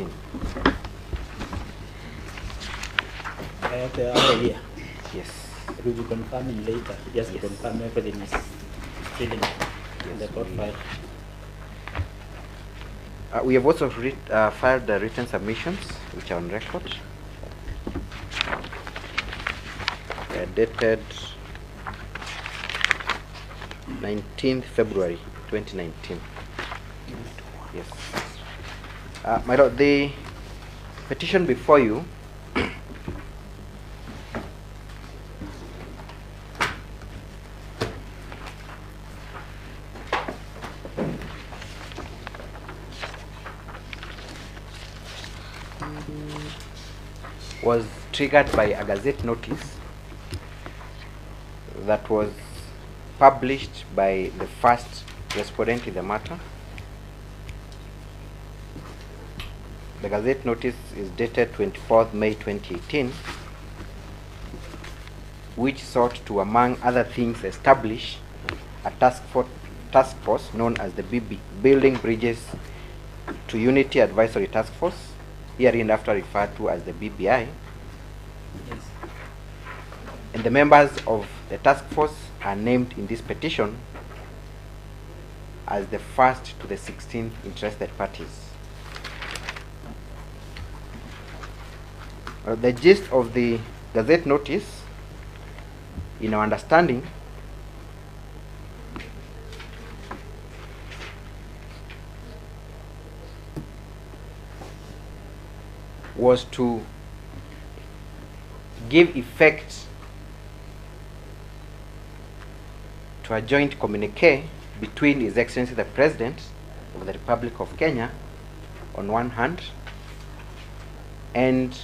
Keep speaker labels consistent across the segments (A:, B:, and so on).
A: 2019.
B: Here.
A: Yes.
B: We will confirm it later. Just
A: Yes.
B: to confirm everything is still in the court file.
A: We have also filed the written submissions, which are on record. Dated 19th February 2019. Yes. My lord, the petition before you was triggered by a Gazette notice that was published by the first respondent in the matter. The Gazette notice is dated 24th May 2018, which sought to, among other things, establish a task force known as the Building Bridges to Unity Advisory Task Force, hereinafter referred to as the BBI.
B: Yes.
A: And the members of the task force are named in this petition as the first to the 16 interested parties. The gist of the Gazette notice, in our understanding, was to give effect to a joint communique between His Excellency the President of the Republic of Kenya on one hand and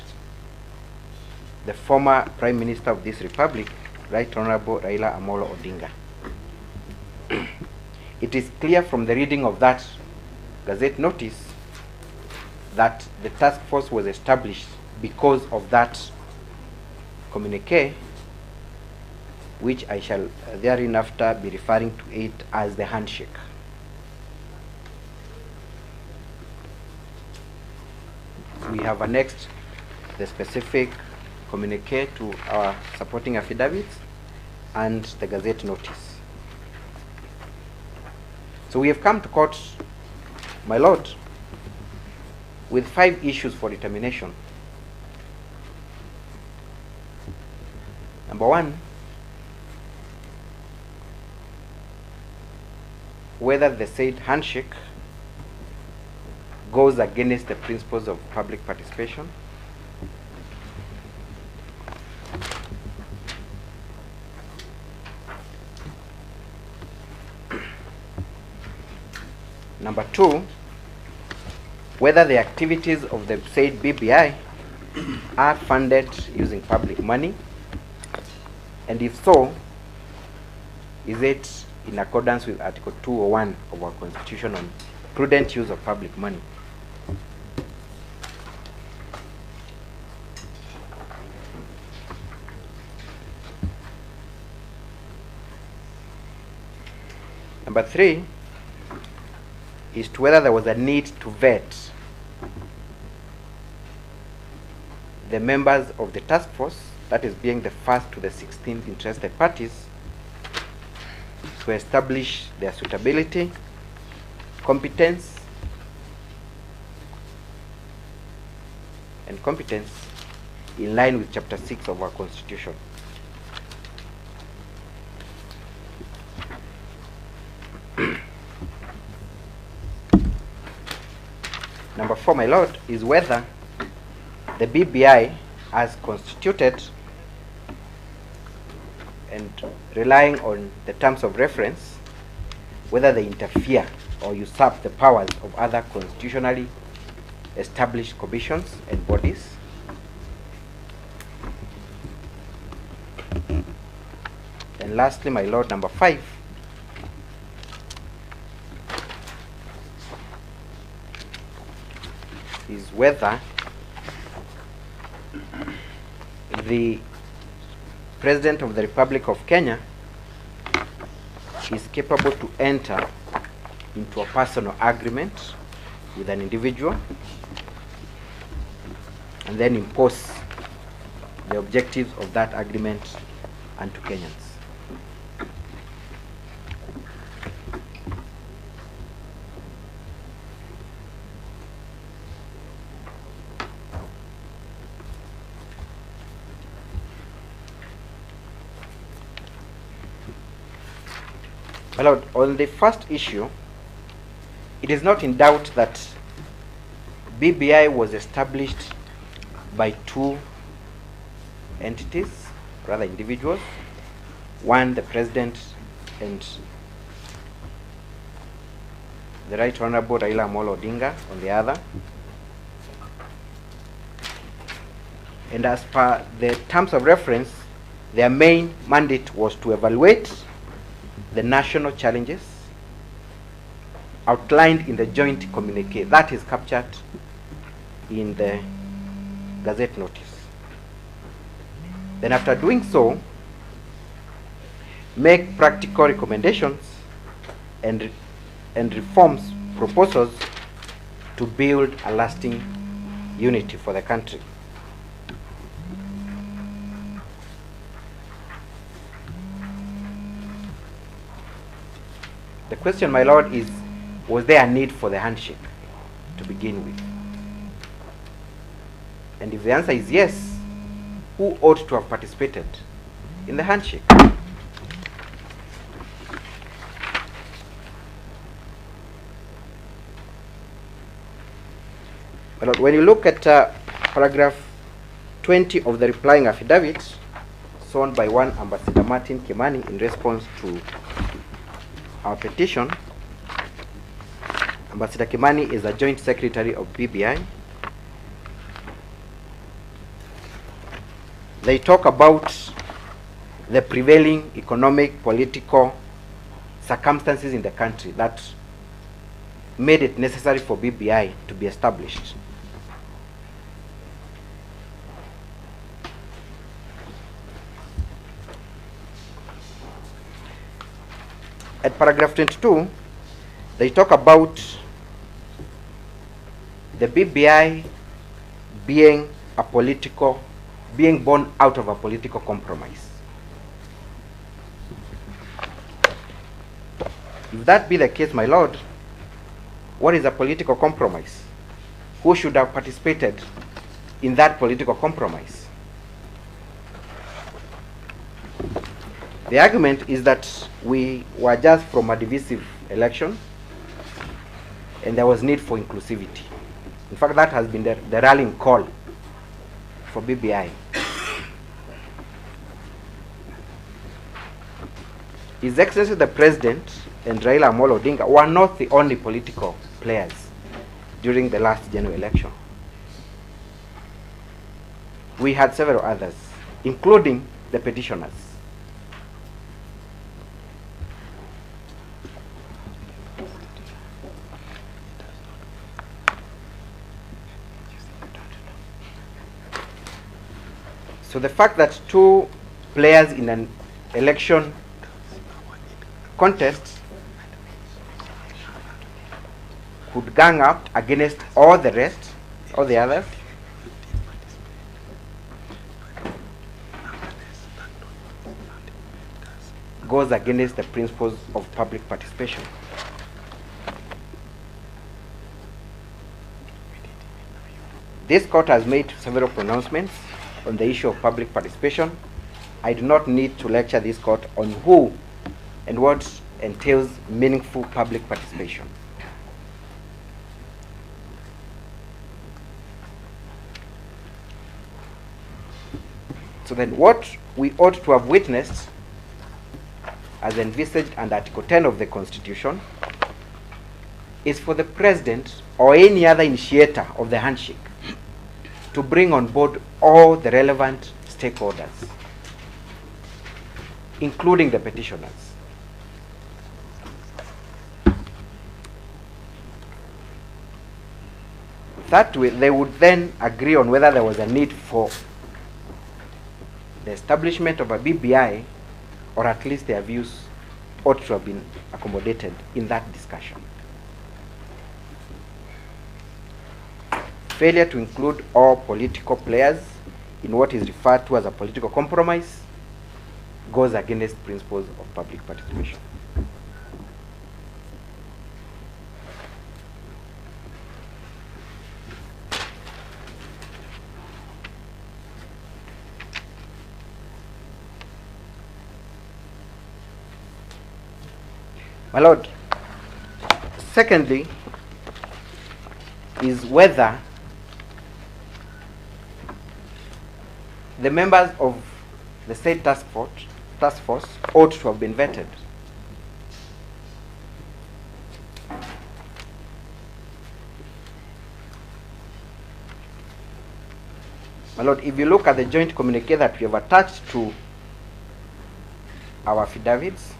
A: the former Prime Minister of this Republic, Right Honorable Raila Amolo Odinga. It is clear from the reading of that Gazette notice that the task force was established because of that communique, which I shall thereafter be referring to it as the handshake. We have annexed the specific communique to our supporting affidavits and the Gazette notice. So we have come to court, my lord, with 5 issues for determination. Number 1, whether the said handshake goes against the principles of public participation. Number 2, whether the activities of the said BBI are funded using public money, and if so, is it in accordance with Article 201 of our Constitution on prudent use of public money. Number 3 is to whether there was a need to vet the members of the task force, that is being the first to the 16th interested parties, to establish their suitability, competence, and competence in line with Chapter 6 of our Constitution. Number 4, my lord, is whether the BBI as constituted and relying on the terms of reference, whether they interfere or usurp the powers of other constitutionally established commissions and bodies. And lastly, my lord, number 5, is whether the President of the Republic of Kenya is capable to enter into a personal agreement with an individual and then impose the objectives of that agreement onto Kenyans. Well, on the first issue, it is not in doubt that BBI was established by two entities, rather individuals. One, the President, and the Right Honorable Raila Amolo Odinga on the other. And as per the terms of reference, their main mandate was to evaluate the national challenges outlined in the joint communique that is captured in the Gazette notice. Then after doing so, make practical recommendations and reforms proposals to build a lasting unity for the country. The question, my lord, is, was there a need for the handshake to begin with? And if the answer is yes, who ought to have participated in the handshake? Well, when you look at paragraph 20 of the replying affidavit, signed by one Ambassador Martin Kimani in response to our petition, Ambassador Kimani is a joint secretary of BBI. They talk about the prevailing economic, political circumstances in the country that made it necessary for BBI to be established. At paragraph 22, they talk about the BBI being born out of a political compromise. If that be the case, my lord, what is a political compromise? Who should have participated in that political compromise? The argument is that we were just from a divisive election and there was need for inclusivity. In fact, that has been the rallying call for BBI. His Excellency the President and Raila Amolo Odinga were not the only political players during the last general election. We had several others, including the petitioners. So the fact that two players in an election contest could gang up against all the rest, all the others, goes against the principles of public participation. This court has made several pronouncements on the issue of public participation. I do not need to lecture this court on who and what entails meaningful public participation. So then what we ought to have witnessed, as envisaged under Article 10 of the Constitution, is for the President or any other initiator of the handshake to bring on board all the relevant stakeholders, including the petitioners. That way, they would then agree on whether there was a need for the establishment of a BBI, or at least their views ought to have been accommodated in that discussion. failure to include all political players in what is referred to as a political compromise goes against principles of public participation. My Lord, secondly, is whether the members of the state task force ought to have been vetted. My Lord, if you look at the joint communique that we have attached to our affidavits,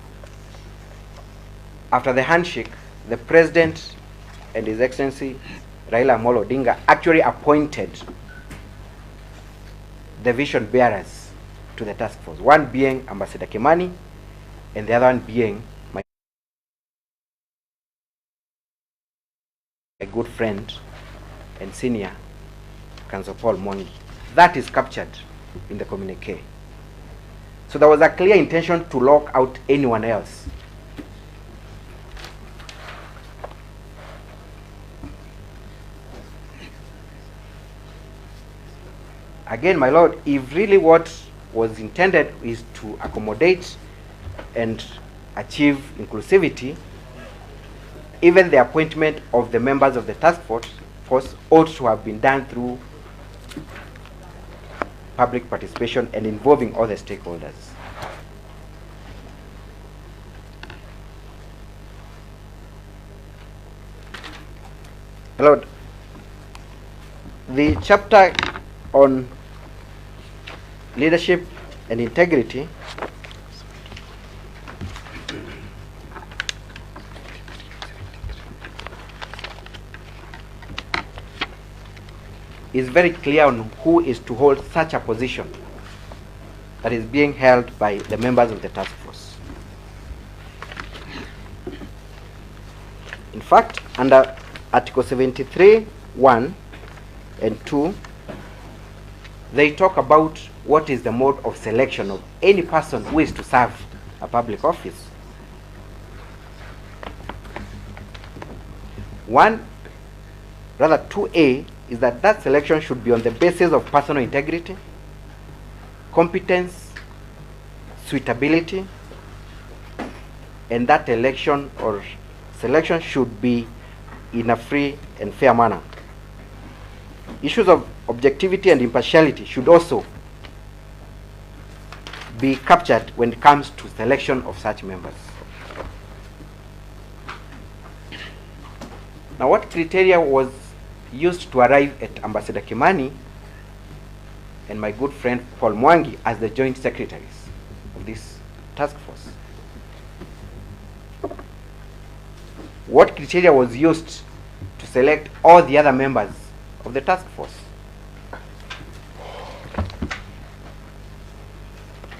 A: after the handshake, the President and His Excellency Raila Amolo Odinga actually appointed the vision bearers to the task force, one being Ambassador Kimani and the other one being my good friend and senior Council Paul Mwangi. That is captured in the communique. So there was a clear intention to lock out anyone else. Again, my Lord, if really what was intended is to accommodate and achieve inclusivity, even the appointment of the members of the task force ought to have been done through public participation and involving all the stakeholders. My Lord, the chapter on leadership and integrity is very clear on who is to hold such a position that is being held by the members of the task force. In fact, under Article 73, 1 and 2, they talk about what is the mode of selection of any person who is to serve a public office. 2A is that selection should be on the basis of personal integrity, competence, suitability, and that election or selection should be in a free and fair manner. Issues of objectivity and impartiality should also be captured when it comes to selection of such members. Now, what criteria was used to arrive at Ambassador Kimani and my good friend Paul Mwangi as the joint secretaries of this task force? What criteria was used to select all the other members of the task force?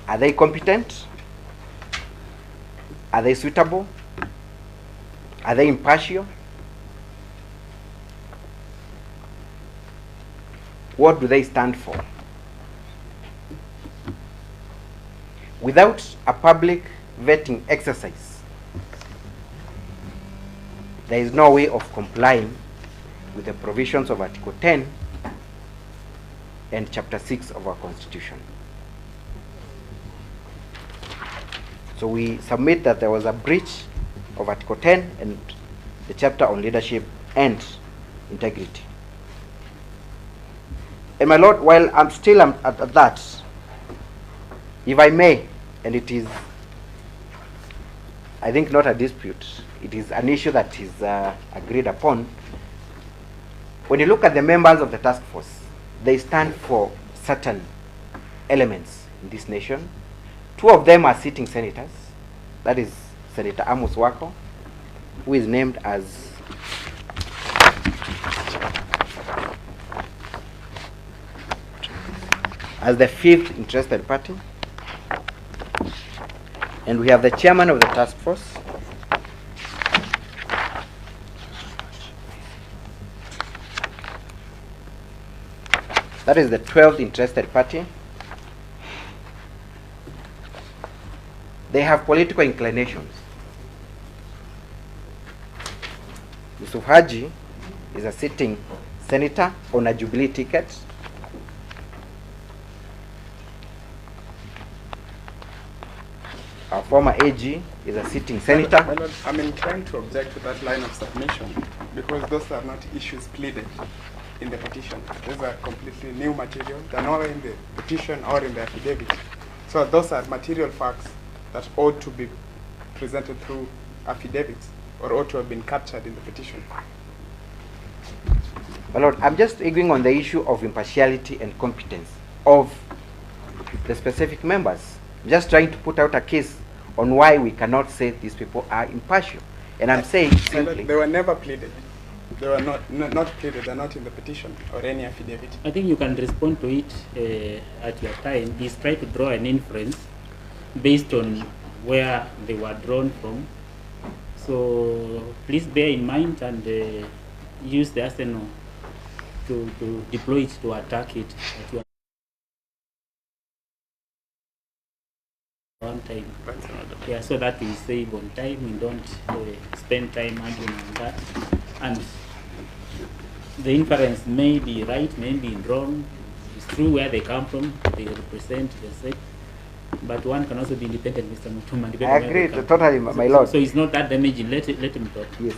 A: Are they competent? Are they suitable? Are they impartial? What do they stand for? Without a public vetting exercise, there is no way of complying with the provisions of Article 10 and Chapter 6 of our Constitution. So we submit that there was a breach of Article 10 and the chapter on leadership and integrity. And my Lord, while I'm still at that, if I may, and it is, I think, not a dispute, it is an issue that is agreed upon. When you look at the members of the task force, they stand for certain elements in this nation. Two of them are sitting senators. That is Senator Amos Wako, who is named as the fifth interested party. And we have the chairman of the task force, That is the 12th interested party. They have political inclinations. Yusuf Haji is a sitting senator on a Jubilee ticket. Our former AG is a sitting senator.
C: My Lord, I'm inclined to object to that line of submission because those are not issues pleaded in the petition. Those are completely new material. They're not in the petition or in the affidavit. So those are material facts that ought to be presented through affidavits or ought to have been captured in the petition.
A: My Lord, I'm just agreeing on the issue of impartiality and competence of the specific members. I'm just trying to put out a case on why we cannot say these people are impartial. And I'm saying simply...
C: They were never pleaded. They were not pleaded. They're not in the petition or any affidavit.
B: I think you can respond to it at your time. Is try to draw an inference based on where they were drawn from. So please bear in mind and use the arsenal to deploy it to attack it at your one time. Yeah, so that we save on time. We don't spend time arguing on that. And the inference may be right, may be wrong. It's true where they come from. They represent the state. But one can also be independent, Mr. Mutuma.
A: I agree totally, my Lord.
B: So it's not that damaging. Let him talk.
A: Yes.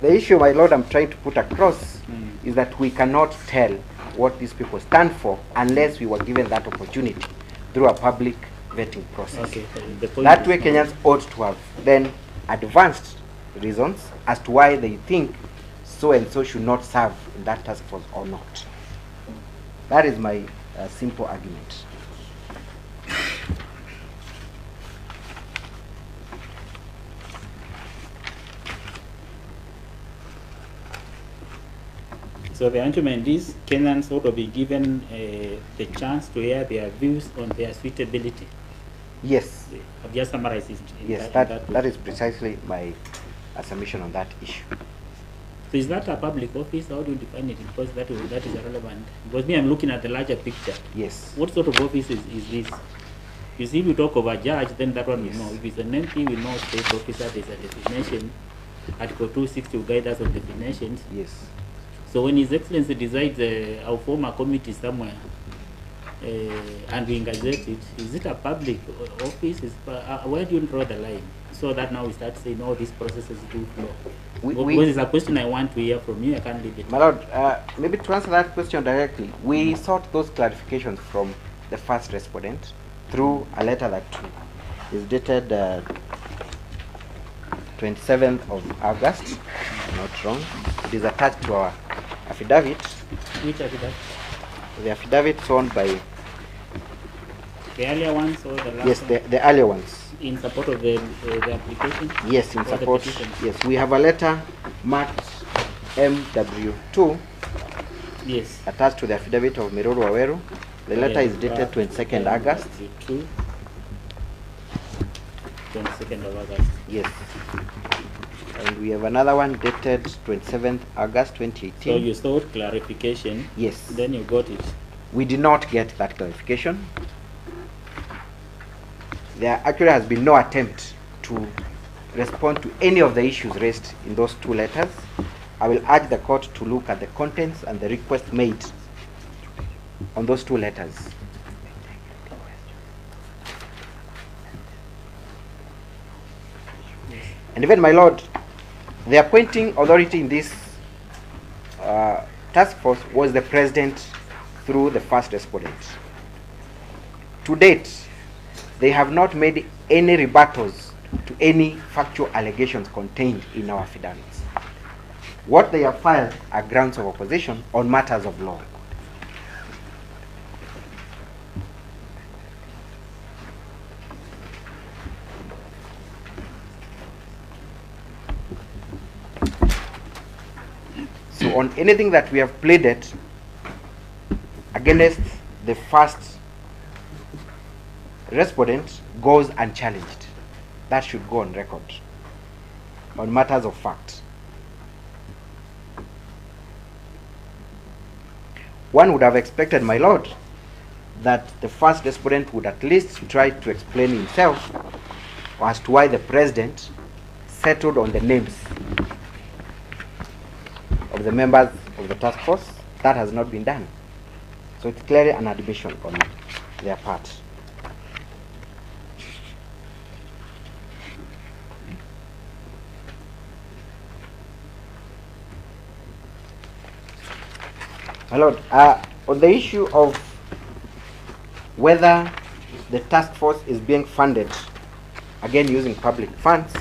A: The issue, my Lord, I'm trying to put across is that we cannot tell what these people stand for unless we were given that opportunity through a public vetting process.
B: Okay.
A: That way, Kenyans ought to have then advanced reasons as to why they think so and so should not serve in that task force or not. That is my simple argument.
B: So the argument is Kenyans ought to be given the chance to hear their views on their suitability.
A: Yes.
B: I've just summarized it.
A: Yes, that is precisely my submission on that issue.
B: So is that a public office? How do you define it? Because that is irrelevant. Because me, I'm looking at the larger picture.
A: Yes.
B: What sort of office is this? You see, we talk of a judge, then that one we
A: Yes.
B: know. If it's an MP, we know state officer, there's a definition. Article 260 will guide us on definitions.
A: Yes.
B: So when His Excellency decides our former committee somewhere and we gazette it, is it a public office? Where do you draw the line? So that now we start saying, oh, these processes do flow. Because it's a question I want to hear from you, I can't leave it.
A: My Lord, maybe to answer that question directly, we sought those clarifications from the first respondent through a letter that is dated 27th of August, if I'm not wrong. It is attached to our affidavit.
B: Which affidavit?
A: The affidavit shown by...
B: The earlier ones or the last
A: Yes,
B: one?
A: the earlier ones.
B: In support of the application?
A: Yes, in
B: or the
A: support.
B: petition?
A: Yes, we have a letter marked MW2
B: Yes.
A: attached to the affidavit of Miruru Waweru. The letter is dated 22nd August.
B: 22nd of August.
A: Yes. And we have another one dated 27th August 2018.
B: So you sought clarification.
A: Yes.
B: Then you got it.
A: We did not get that clarification. There actually has been no attempt to respond to any of the issues raised in those two letters. I will urge the court to look at the contents and the request made on those two letters. And even, my Lord, the appointing authority in this task force was the President through the first respondent. To date, they have not made any rebuttals to any factual allegations contained in our affidavits. What they have filed are grounds of opposition on matters of law. So on anything that we have pleaded against the first respondent goes unchallenged. That should go on record on matters of fact. one would have expected, my lord, that the first respondent would at least try to explain himself as to why the president settled on the names of the members of the task force. That has not been done. So it's clearly an admission on their part. My lord, on the issue of whether the task force is being funded, again using public funds,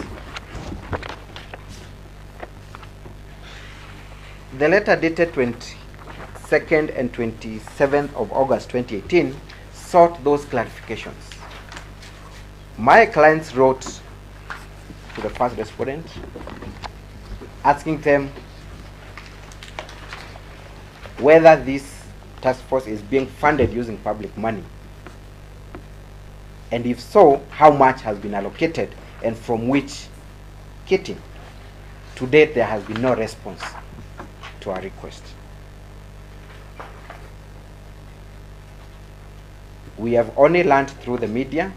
A: the letter dated 22nd and 27th of August 2018 sought those clarifications. My clients wrote to the first respondent asking them whether this task force is being funded using public money, and if so, how much has been allocated and from which kitty. To date, there has been no response to our request. We have only learned through the media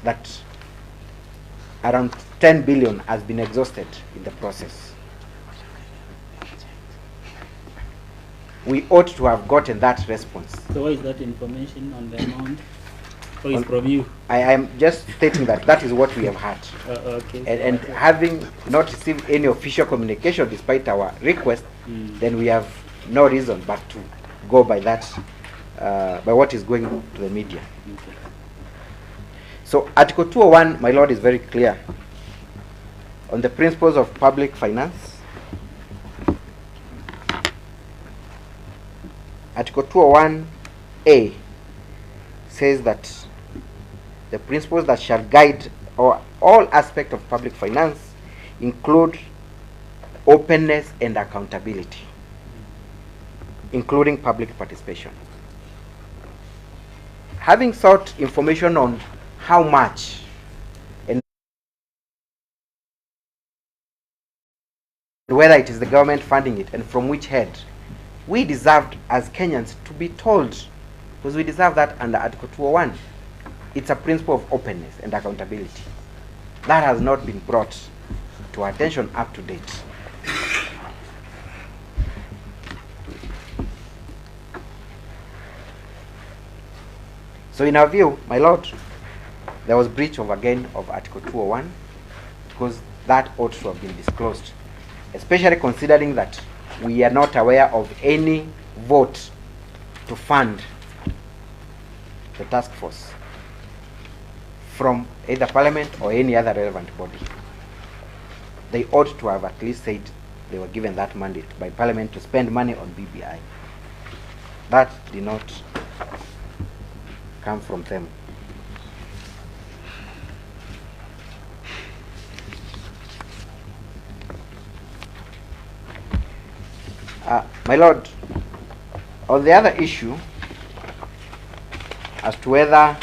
A: that around 10 billion has been exhausted in the process. We ought to have gotten that response.
B: So why is that information on the amount? Or is from you?
A: I am just stating that that is what we have had.
B: Okay.
A: And having not received any official communication despite our request, then we have no reason but to go by that, by what is going to the media.
B: Okay.
A: So Article 201, my lord, is very clear on the principles of public finance. Article 201A says that the principles that shall guide all aspects of public finance include openness and accountability, including public participation. Having sought information on how much and whether it is the government funding it and from which head, we deserved as Kenyans to be told, because we deserve that under Article 201. It's a principle of openness and accountability. That has not been brought to our attention up to date. So in our view, my lord, there was breach of Article 201, because that ought to have been disclosed, especially considering that we are not aware of any vote to fund the task force from either Parliament or any other relevant body. They ought to have at least said they were given that mandate by Parliament to spend money on BBI. That did not come from them. My lord, on the other issue as to whether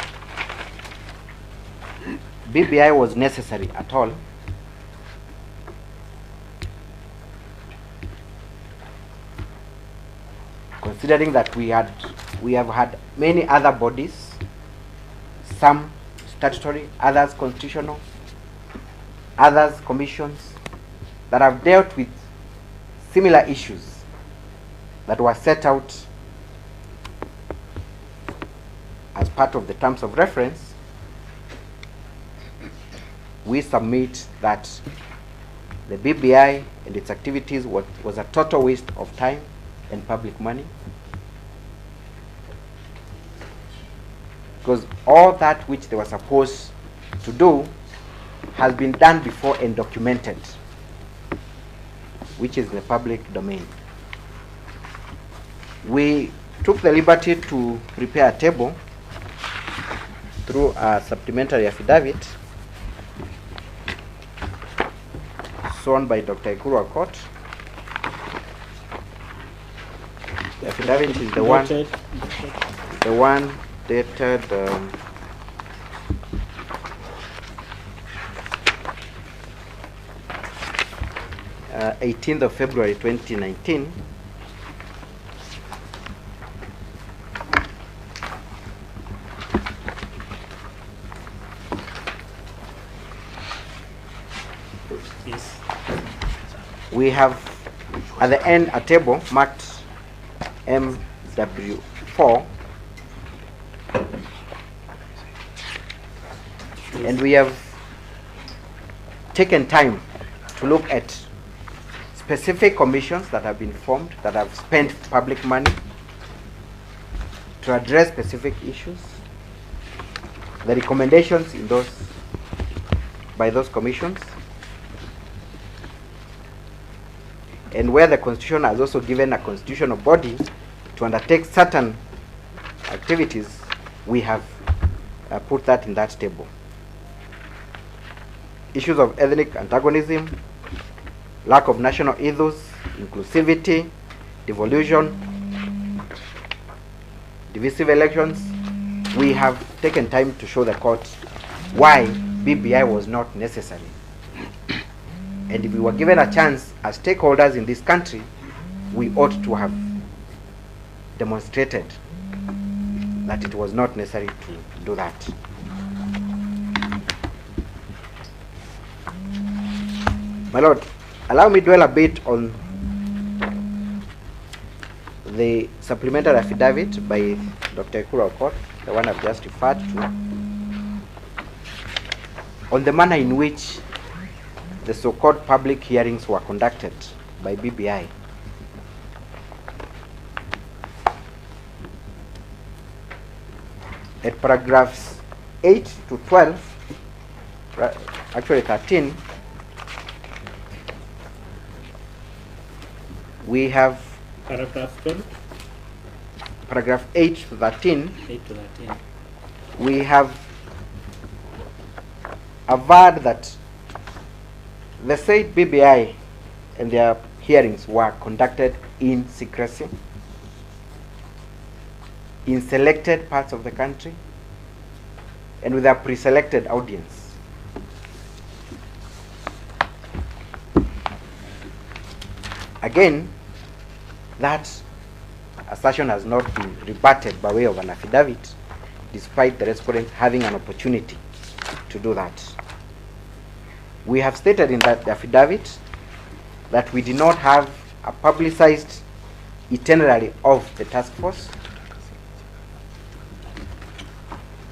A: BBI was necessary at all, considering that we have had many other bodies, some statutory, others constitutional, others commissions, that have dealt with similar issues that were set out as part of the terms of reference. We submit that the BBI and its activities was a total waste of time and public money, because all that which they were supposed to do has been done before and documented, which is in the public domain. We took the liberty to prepare a table through a supplementary affidavit sworn by Dr. Ekuru Aukot. The affidavit is the one dated 18th of February 2019. We have at the end a table marked MW4, and we have taken time to look at specific commissions that have been formed, that have spent public money to address specific issues, the recommendations in those by those commissions, and where the Constitution has also given a constitutional body to undertake certain activities, we have put that in that table. Issues of ethnic antagonism, lack of national ethos, inclusivity, devolution, divisive elections. We have taken time to show the court why BBI was not necessary. And if we were given a chance as stakeholders in this country, we ought to have demonstrated that it was not necessary to do that. My Lord, allow me to dwell a bit on the supplementary affidavit by Dr. Ekuru Aukot, the one I've just referred to, on the manner in which the so-called public hearings were conducted by BBI. At paragraphs 8 to 12, actually 13, we have
B: Paragraph 12.
A: Paragraph 8 to 13.
B: 8 to 13.
A: We have averred that the said BBI and their hearings were conducted in secrecy in selected parts of the country and with a pre-selected audience. Again, that assertion has not been rebutted by way of an affidavit, despite the respondent having an opportunity to do that. We have stated in that affidavit that we did not have a publicized itinerary of the task force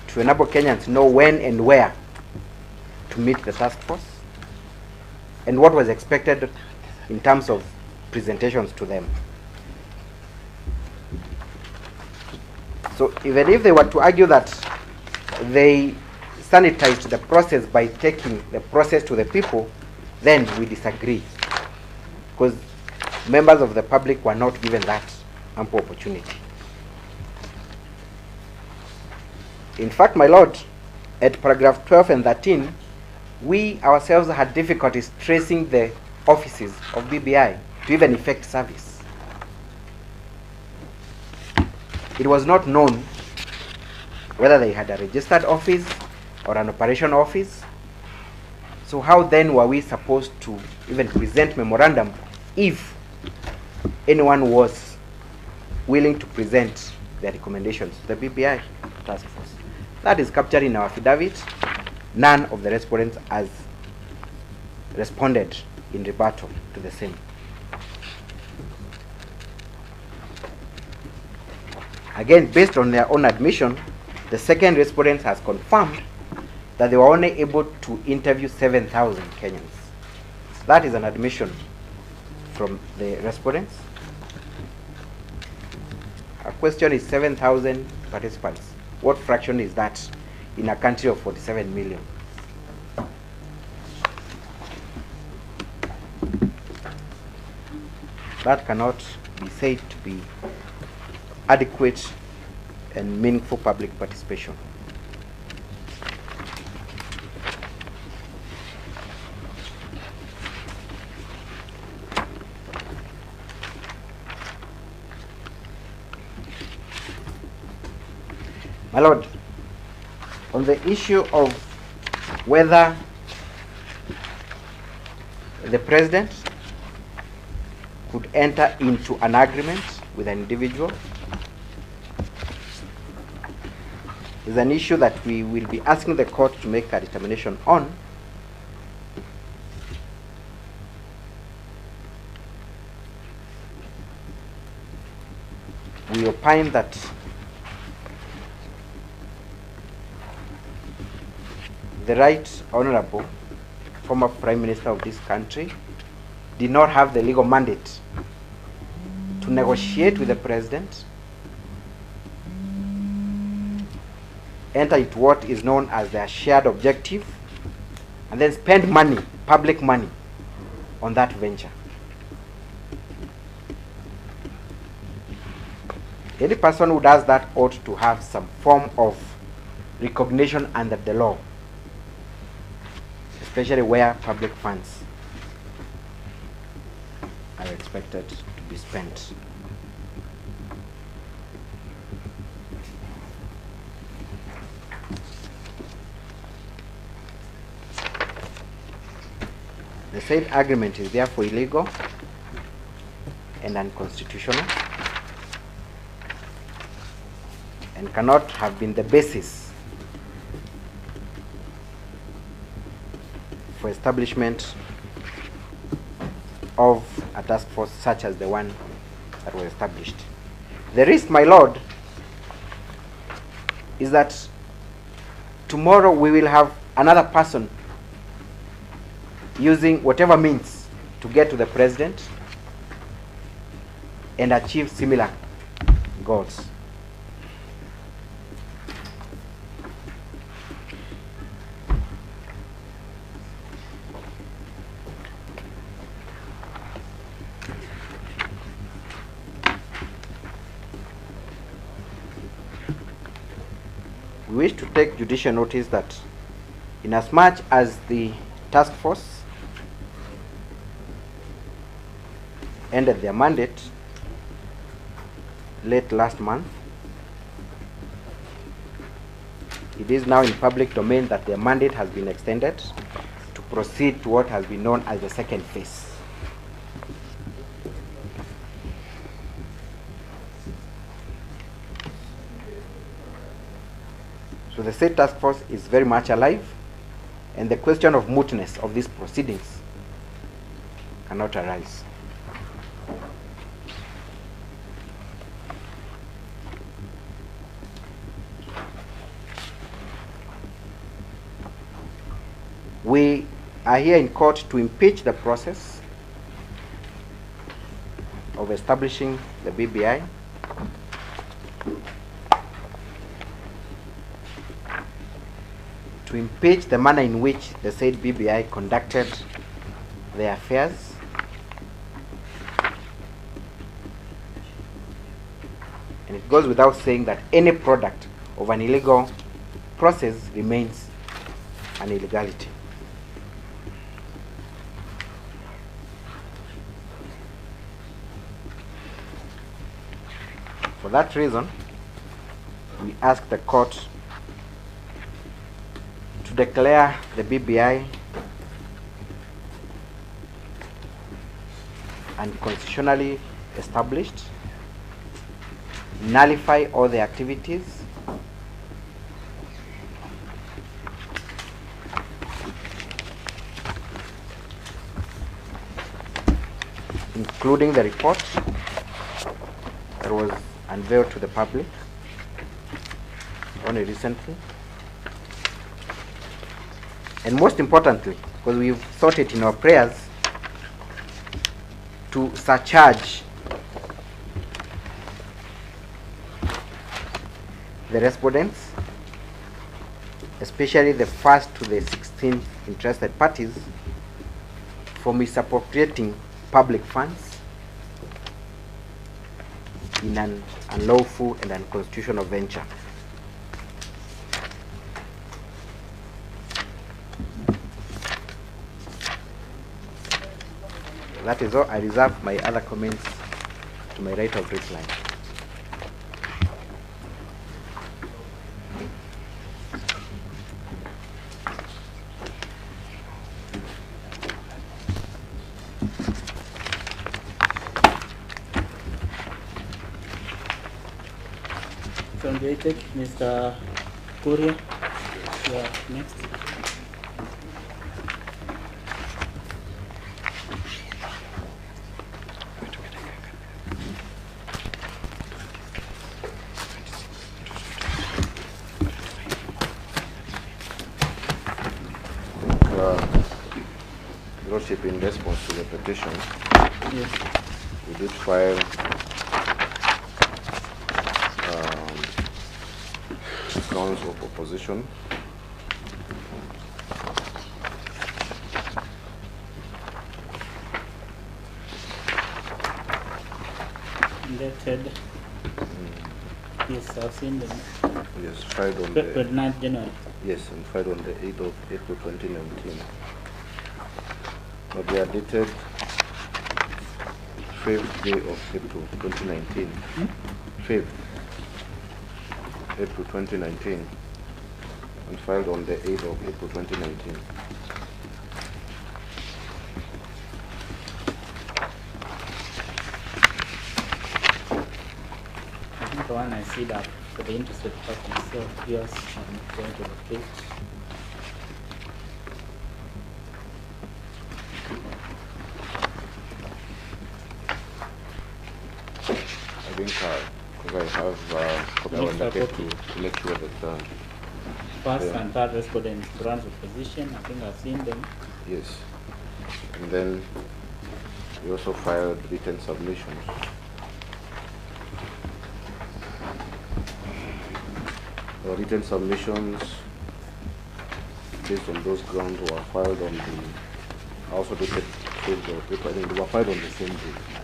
A: to enable Kenyans to know when and where to meet the task force and what was expected in terms of presentations to them. So even if they were to argue that they sanitized the process by taking the process to the people, then we disagree, because members of the public were not given that ample opportunity. In fact, my Lord, at paragraph 12 and 13, we ourselves had difficulties tracing the offices of BBI to even effect service. It was not known whether they had a registered office or an operation office. So how then were we supposed to even present memorandum if anyone was willing to present their recommendations to the BBI task force? That is captured in our affidavit. None of the respondents has responded in rebuttal to the same. Again, based on their own admission, the second respondent has confirmed that they were only able to interview 7,000 Kenyans. That is an admission from the respondents. Our question is 7,000 participants. What fraction is that in a country of 47 million? That cannot be said to be adequate and meaningful public participation. My Lord, on the issue of whether the President could enter into an agreement with an individual is an issue that we will be asking the court to make a determination on. we opine that the Right Honorable former Prime Minister of this country did not have the legal mandate to negotiate with the President, enter into what is known as their shared objective, and then spend money, public money, on that venture. Any person who does that ought to have some form of recognition under the law, especially where public funds are expected to be spent. The said agreement is therefore illegal and unconstitutional, and cannot have been the basis for establishment of a task force such as the one that was established. The risk, my lord, is that tomorrow we will have another person using whatever means to get to the President and achieve similar goals. We wish to take judicial notice that inasmuch as the task force ended their mandate late last month, it is now in public domain that their mandate has been extended to proceed to what has been known as the second phase. So the said task force is very much alive, and the question of mootness of these proceedings cannot arise. We are here in court to impeach the process of establishing the BBI, to impeach the manner in which the said BBI conducted their affairs, and it goes without saying that any product of an illegal process remains an illegality. For that reason, we ask the court to declare the BBI unconstitutionally established, nullify all the activities, including the report that was unveiled to the public only recently, and most importantly, because we've sought it in our prayers, to surcharge the respondents, especially the first to the 16 interested parties, for misappropriating public funds in an unlawful and unconstitutional venture. That is all. I reserve my other comments to my right of reply.
B: From the ATEC, Mr. Korea, you are next.
A: Lordship, in response to the petition,
B: Yes.
A: we did file grounds of opposition.
B: Dated. Yes, I've seen them.
A: Yes, filed on the
B: 29th January.
A: yes, and filed on the 8th of April 2019. But they are dated 5th day of April 2019. 5th April 2019, and filed on the 8th of April 2019.
B: I think the one I see that for the interested parties, so yours, I'm going to locate.
A: I think because I have copy of the paper to make sure that
B: First
A: yeah.
B: and third respondent grounds of position, I think I've seen them.
A: yes, and then we also filed written submissions. The written submissions based on those grounds were filed on the also dated 5th of April. I think they were filed on the same day.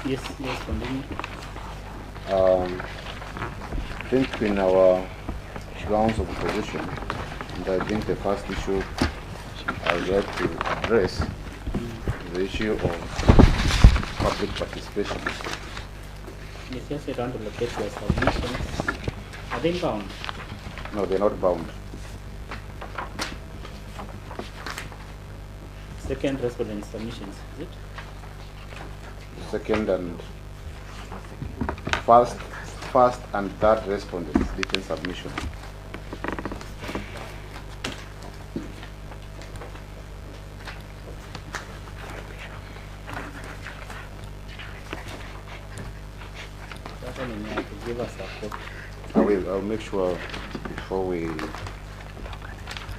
B: Yes, yes, continue.
A: I think in our grounds of opposition, and I think the first issue I would like to address is the issue of public participation.
B: Yes, yes, I want to locate your submissions. Are they bound?
A: No, they're not bound.
B: Second respondent submissions, is it?
A: Second and first and third respondents written submission.
B: That one you have to give us a copy.
A: I'll make sure before we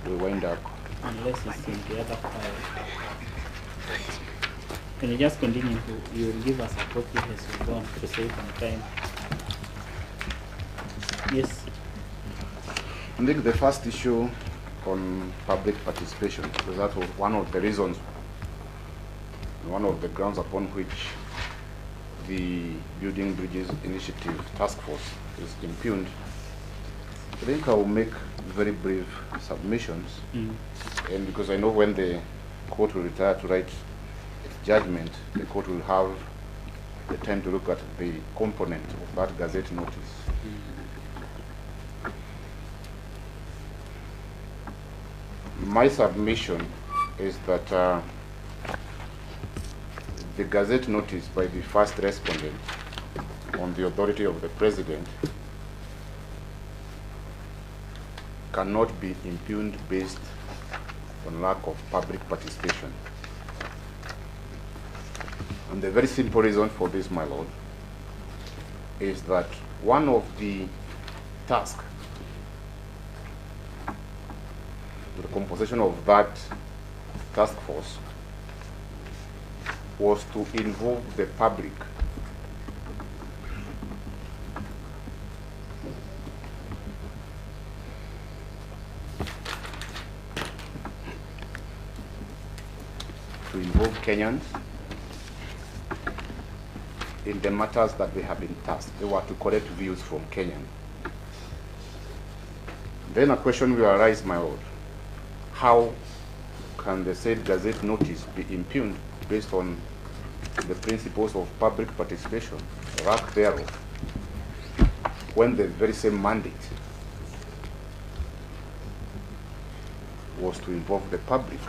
A: wind up.
B: Unless it's in the other file. Can you just continue? You will give us a copy as we go on to save on time. Yes.
A: I think the first issue on public participation, because that was one of the reasons, one of the grounds upon which the Building Bridges Initiative Task Force is impugned. I think I will make very brief submissions, and because I know when the court will retire to write its judgment, the court will have the time to look at the component of that gazette notice. My submission is that the gazette notice by the first respondent on the authority of the president cannot be impugned based on lack of public participation. And the very simple reason for this, my lord, is that one of the tasks, the composition of that task force, was to involve the public Kenyans in the matters that they have been tasked. They were to collect views from Kenyans. Then a question will arise, my lord. How can the said gazette notice be impugned based on the principles of public participation, lack thereof, when the very same mandate was to involve the public?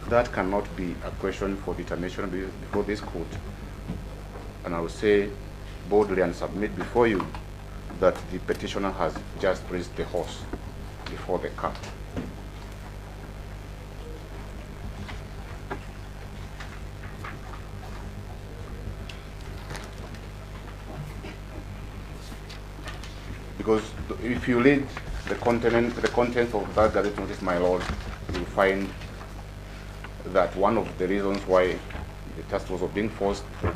A: That cannot be a question for determination before this court. And I will say boldly and submit before you that the petitioner has just raised the horse
D: before the car. Because if you read the contents of that Gazette notice, my lord, you'll find that one of the reasons why the task force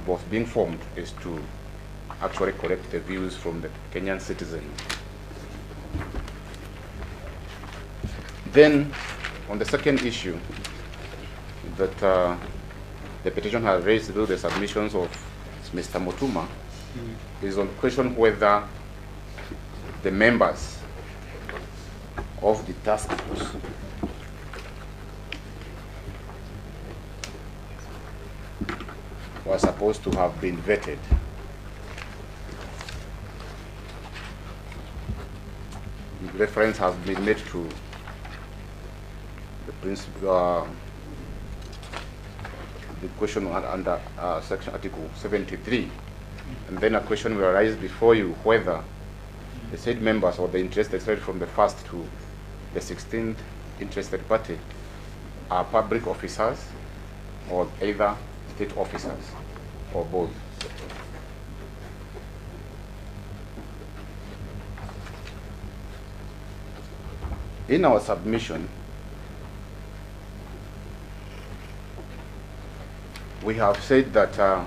D: was being formed is to actually collect the views from the Kenyan citizen. Then, on the second issue that the petition has raised through the submissions of Mr. Mutuma, is on question whether the members of the task force were supposed to have been vetted. Reference has been made to the principle, the question under section Article 73, and then a question will arise before you whether the said members or the interested right from the first to the 16th interested party are public officers or either state officers or both. In our submission, we have said that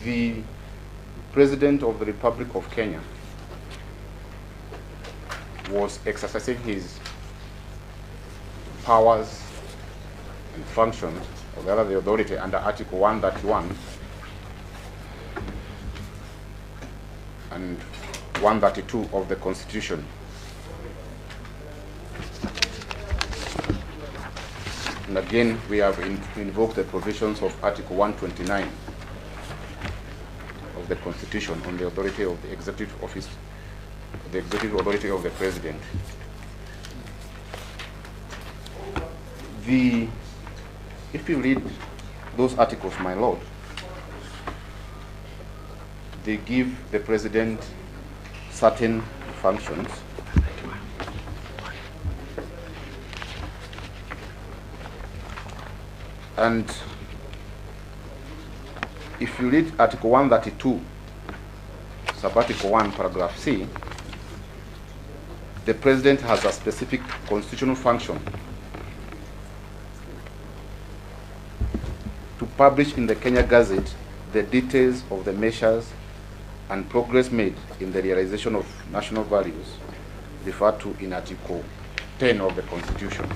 D: the President of the Republic of Kenya was exercising his powers and functions, or rather the authority under Article 131 and 132 of the Constitution. And again, we have invoked the provisions of Article 129 of the Constitution on the authority of the executive office, the executive authority of the President. If you read those articles, my lord, they give the President certain functions and if you read Article 132, Sub-Article 1, Paragraph C, the President has a specific constitutional function to publish in the Kenya Gazette the details of the measures and progress made in the realization of national values referred to in Article 10 of the Constitution.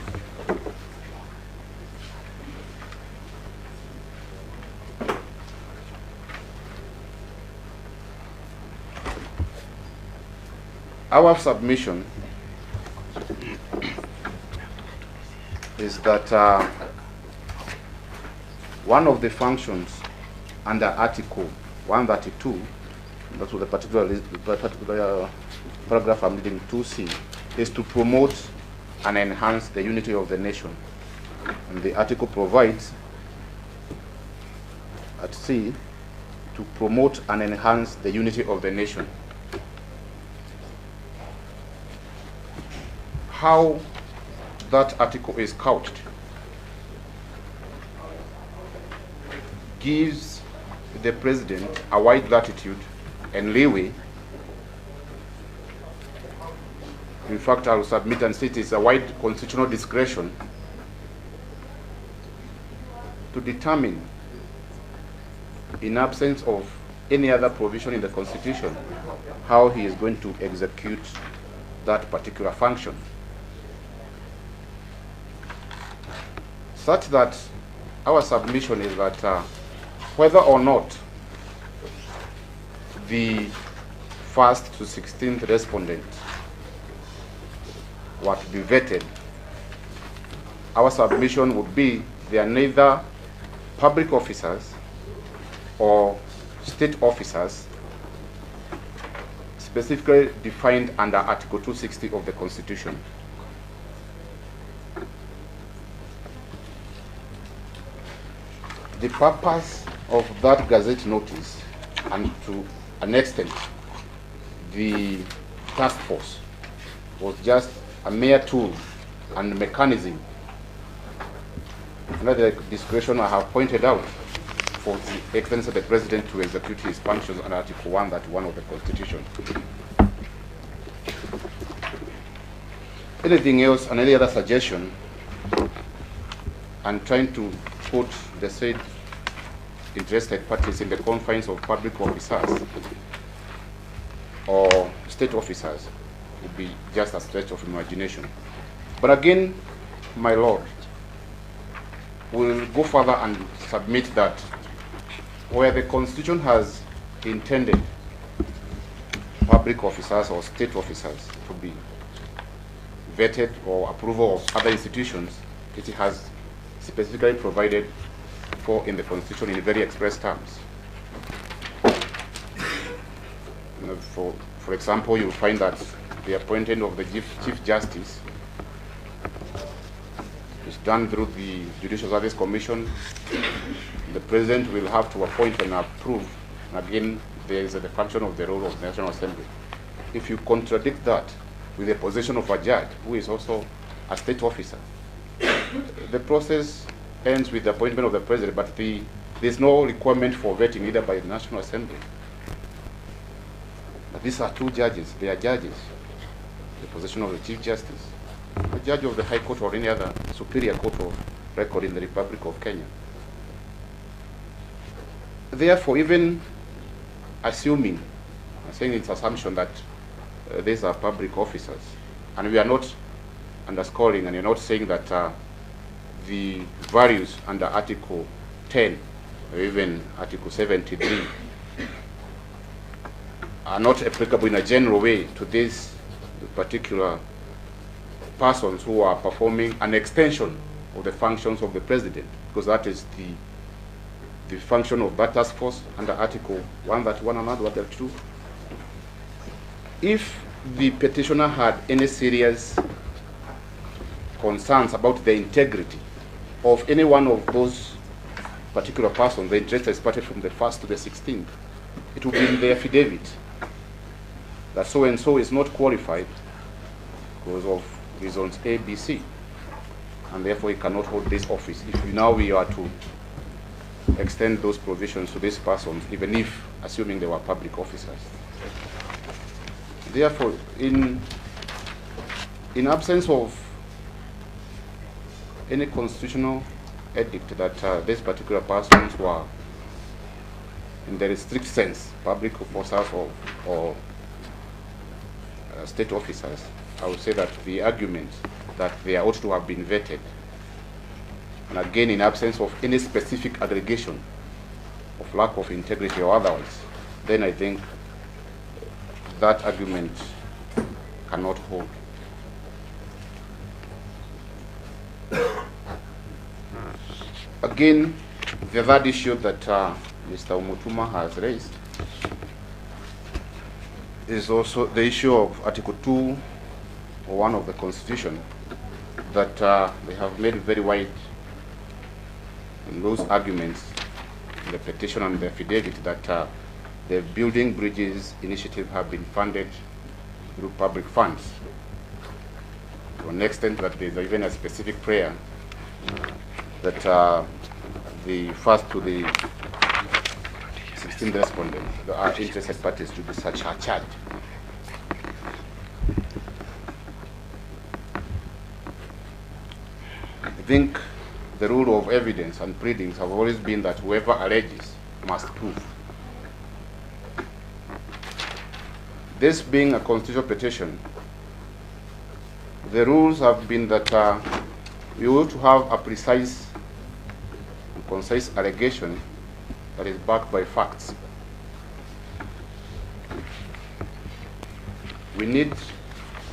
D: Our submission is that one of the functions under Article 132, that's what the particular paragraph I'm reading, 2C, is to promote and enhance the unity of the nation. And the article provides at C to promote and enhance the unity of the nation. How that article is couched gives the President a wide latitude and leeway. In fact, I will submit and say it is a wide constitutional discretion to determine, in absence of any other provision in the Constitution, how he is going to execute that particular function. Such that our submission is that whether or not the 1st to 16th respondent were to be vetted, our submission would be they are neither public officers or state officers specifically defined under Article 260 of the Constitution. The purpose of that Gazette notice, and to an extent, the task force was just a mere tool and mechanism under the discretion I have pointed out for the Excellency of the President to execute his functions under Article 131 of the Constitution. Anything else and any other suggestion and trying to put the said interested parties in the confines of public officers or state officers would be just a stretch of imagination. But again, my Lord, we'll go further and submit that where the Constitution has intended public officers or state officers to be vetted or approval of other institutions, it has specifically provided for in the Constitution in very express terms. For example, you'll find that the appointment of the Chief Justice is done through the Judicial Service Commission. The President will have to appoint and approve. And again, there is the function of the role of the National Assembly. If you contradict that with the position of a judge, who is also a state officer, the process ends with the appointment of the President, but there's no requirement for vetting either by the National Assembly. But these are two judges. They are judges. The position of the Chief Justice, the judge of the High Court or any other superior court of record in the Republic of Kenya. Therefore, even assuming, I'm saying it's assumption that these are public officers, and we are not underscoring and you're not saying that the values under Article 10 or even Article 73 are not applicable in a general way to these particular persons who are performing an extension of the functions of the President, because that is the function of that task force under Article 131 and 132. If the petitioner had any serious concerns about the integrity of any one of those particular persons, the interested party from the 1st to the 16th, it would be in the affidavit that so-and-so is not qualified because of reasons A, B, C, and therefore he cannot hold this office. If we are to extend those provisions to these persons, even if, assuming they were public officers. Therefore, in absence of any constitutional edict that these particular persons were, in the strict sense, public officers or state officers, I would say that the argument that they ought to have been vetted, and again in absence of any specific aggregation of lack of integrity or otherwise, then I think that argument cannot hold. Again, the third issue that Mr. Umutuma has raised is also the issue of Article 2 or 1 of the Constitution, that they have made very wide and loose arguments in the petition and the affidavit that the Building Bridges initiative have been funded through public funds, to an extent that there's even a specific prayer that the first to the 16th respondent, the interested parties, to be such a charge. I think the rule of evidence and pleadings have always been that whoever alleges must prove. This being a constitutional petition, the rules have been that we ought to have a precise and concise allegation that is backed by facts. We need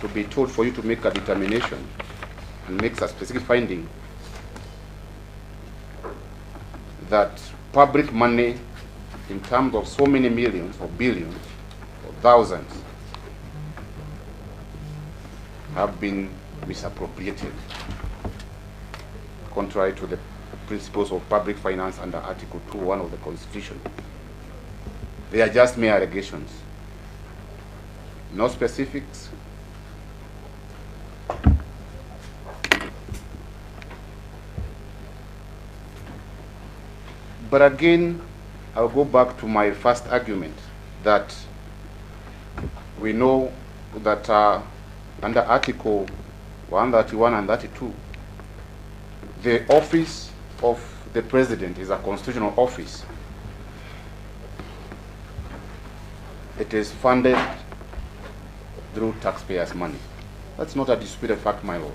D: to be told for you to make a determination and make a specific finding that public money in terms of so many millions or billions or thousands have been misappropriated, contrary to the principles of public finance under Article 2.1 of the Constitution. They are just mere allegations. no specifics. But again, I'll go back to my first argument that we know that under Article 131 and 32, the office of the President is a constitutional office. It is funded through taxpayers' money. That's not a disputed fact, my lord.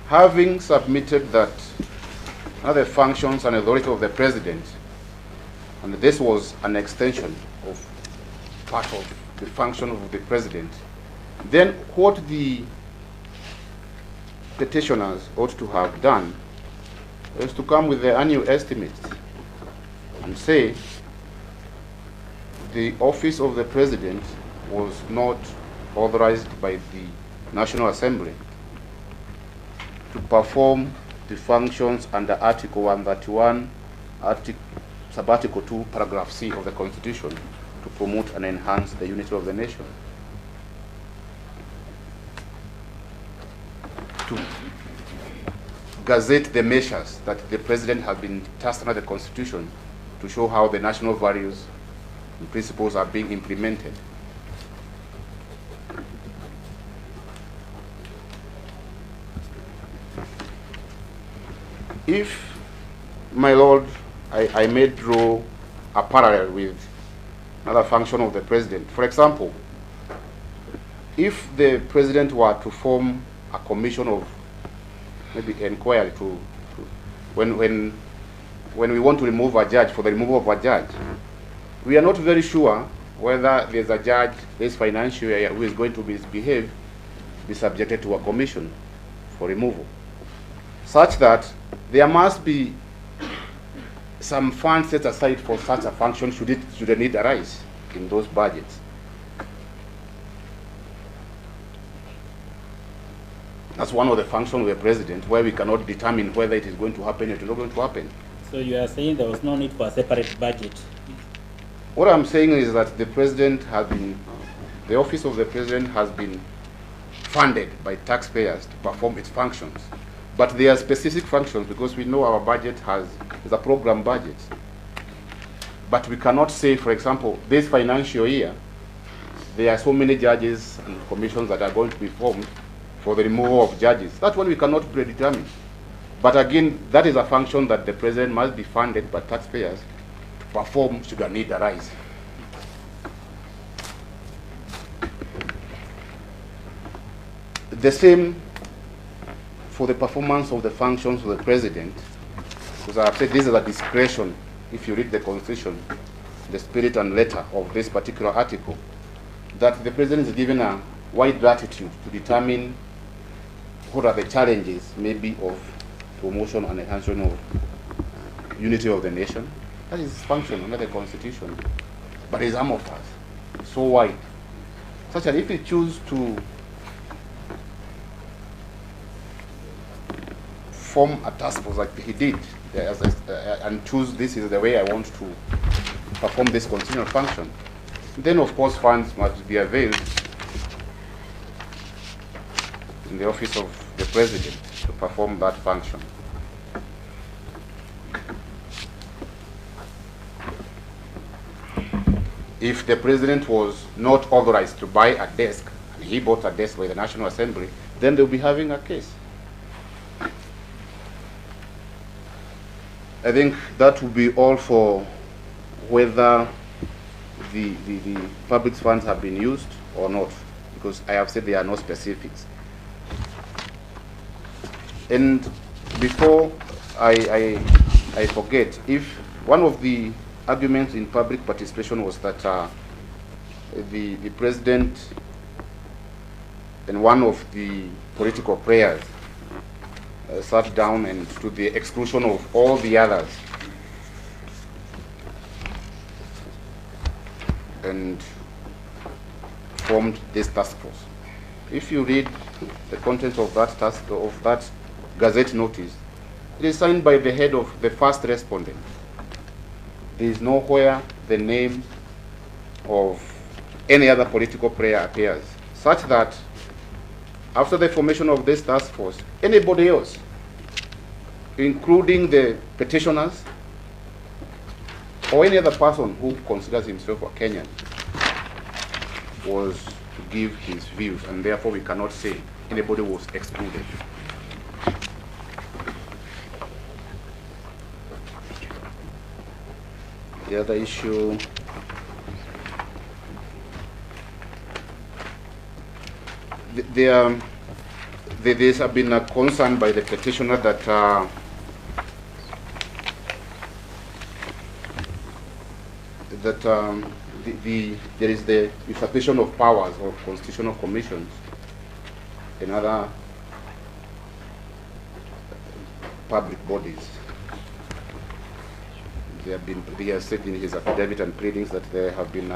D: Having submitted that other functions and authority of the President, and this was an extension of part of the function of the President, then what the petitioners ought to have done is to come with the annual estimates and say the office of the President was not authorized by the National Assembly to perform the functions under Article 131, Sub-Article 2, Paragraph C of the Constitution to promote and enhance the unity of the nation. To gazette the measures that the President has been tasked under the Constitution to show how the national values and principles are being implemented. If, my lord, I may draw a parallel with another function of the President. For example, if the President were to form a commission of maybe inquiry when we want to remove a judge, for the removal of a judge, we are not very sure whether there's a judge this financial year who is going to misbehave, be subjected to a commission for removal, such that there must be some funds set aside for such a function should a need arise in those budgets. That's one of the functions of the President, where we cannot determine whether it is going to happen or it is not going to happen.
B: So you are saying there was no need for a separate budget?
D: What I'm saying is that the President has been, the office of the President has been funded by taxpayers to perform its functions. But there are specific functions because we know our budget is a program budget. But we cannot say, for example, this financial year, there are so many judges and commissions that are going to be formed for the removal of judges. That one we cannot predetermine. But again, that is a function that the President must be funded by taxpayers to perform should a need arise. The same for the performance of the functions of the President, because I have said this is a discretion. If you read the Constitution, the spirit and letter of this particular article, that the President is given a wide latitude to determine what are the challenges maybe of promotion and enhancement of unity of the nation. That is his function under the Constitution. But his arm of us so wide, such that if he chooses to form a task force like he did and choose this is the way I want to perform this constitutional function, then of course funds must be availed in the office of the President to perform that function. If the President was not authorized to buy a desk, and he bought a desk by the National Assembly, then they'll be having a case. I think that will be all for whether the public funds have been used or not, because I have said there are no specifics. And before I forget, if one of the arguments in public participation was that the President and one of the political players sat down and to the exclusion of all the others and formed this task force. If you read the contents of that Gazette notice, it is signed by the head of the first respondent. There is nowhere the name of any other political player appears, such that after the formation of this task force, anybody else, including the petitioners or any other person who considers himself a Kenyan, was to give his views, and therefore we cannot say anybody was excluded. The other issue, there's been a concern by the petitioner that there is the usurpation of powers of constitutional commissions and other public bodies. He has said in his affidavit and pleadings that there have been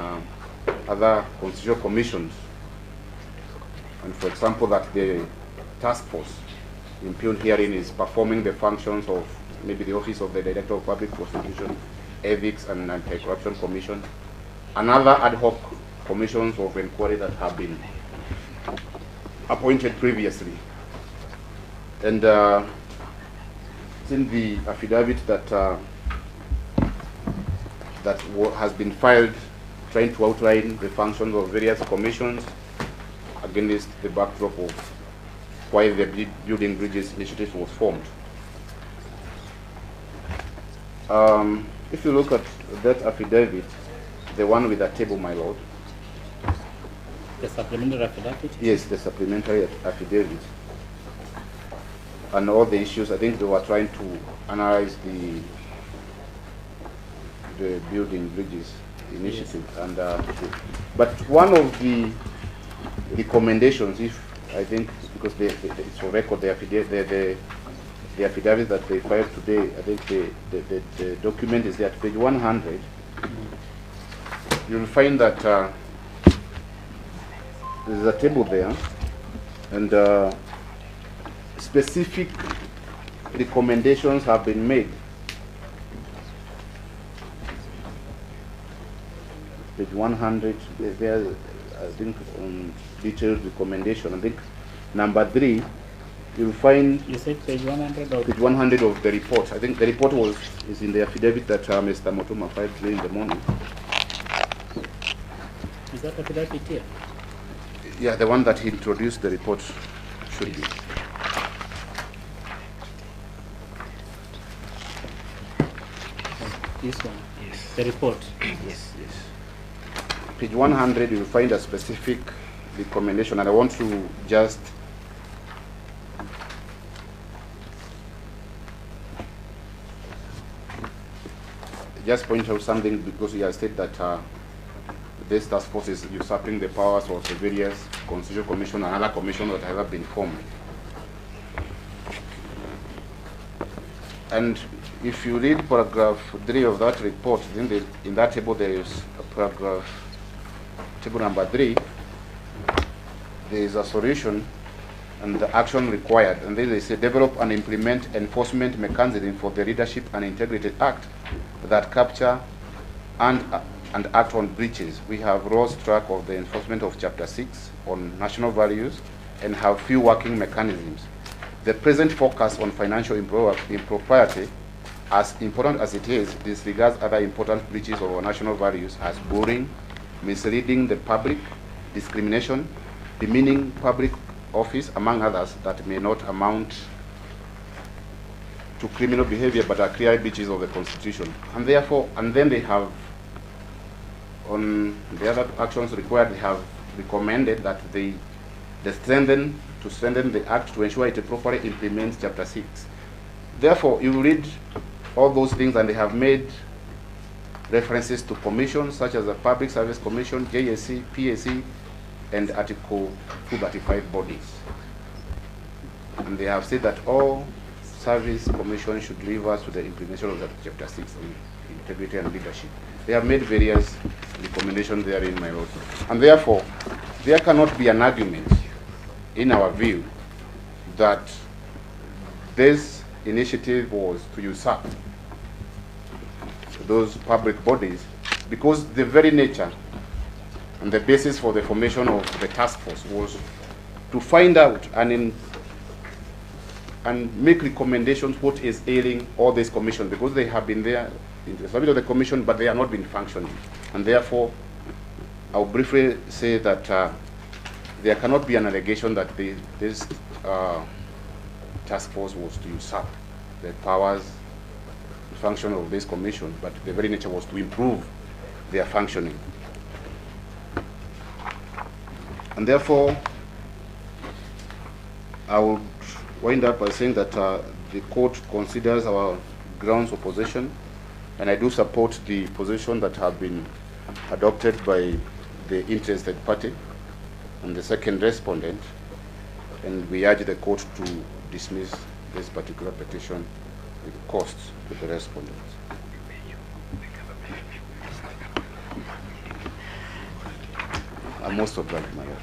D: other constitutional commissions, and for example that the task force impugned herein is performing the functions of maybe the Office of the Director of Public Prosecution, ethics and anti-corruption commission, and other ad hoc commissions of inquiry that have been appointed previously. And it's in the affidavit that has been filed trying to outline the functions of various commissions against the backdrop of why the Building Bridges initiative was formed. If you look at that affidavit, the one with the table, my lord.
B: The supplementary affidavit?
D: Yes, the supplementary affidavit. And all the issues, I think they were trying to analyze the Building Bridges initiative. Yes. And but one of the recommendations, if I think, because it's for record, the affidavit that they filed today, I think the document is there at page 100. You'll find that there's a table there, and specific recommendations have been made. Page 100, there, I think, detailed recommendation. I think number 3, you'll find. You said page 100 of. Page 100 of the report. I think the report is in the affidavit that Mr. Motuma filed today in the morning.
B: Is that affidavit here?
D: Yeah, the one that he introduced the report should be.
B: This one. Yes. The report.
D: Yes. Page 100, you'll find a specific recommendation, and I want to just point out something, because he has said that this task force is usurping the powers of the various constitutional commission and other commissions that have been formed. And if you read paragraph 3 of that report, then in that table there is a paragraph, table number 3, there is a solution and the action required. And then they say, develop and implement enforcement mechanism for the Leadership and Integrity Act that capture and act on breaches. We have lost track of the enforcement of Chapter 6 on national values and have few working mechanisms. The present focus on financial impropriety, as important as it is, disregards other important breaches of our national values as bullying, misleading the public, discrimination, demeaning public office, among others, that may not amount to criminal behavior but are clear breaches of the Constitution. And therefore, and then they have, on the other actions required, they have recommended that they strengthen the Act to ensure it properly implements Chapter 6. Therefore, you read all those things, and they have made references to commissions such as the Public Service Commission, JSC, PAC, and Article 235 bodies. And they have said that all service commissions should leave us to the implementation of that Chapter 6 on integrity and leadership. They have made various recommendations therein, my lord. And therefore, there cannot be an argument, in our view, that this initiative was to usurp those public bodies, because the very nature And the basis for the formation of the task force was to find out and make recommendations what is ailing all these commissions, because they have been there in the service of the commission, but they have not been functioning. And therefore, I'll briefly say that there cannot be an allegation that this task force was to usurp the powers, the function of this commission, but the very nature was to improve their functioning. And therefore, I will wind up by saying that the court considers our grounds of possession, and I do support the position that have been adopted by the interested party and the second respondent, and we urge the court to dismiss this particular petition with costs to the respondents. I'm most obliged, my lord.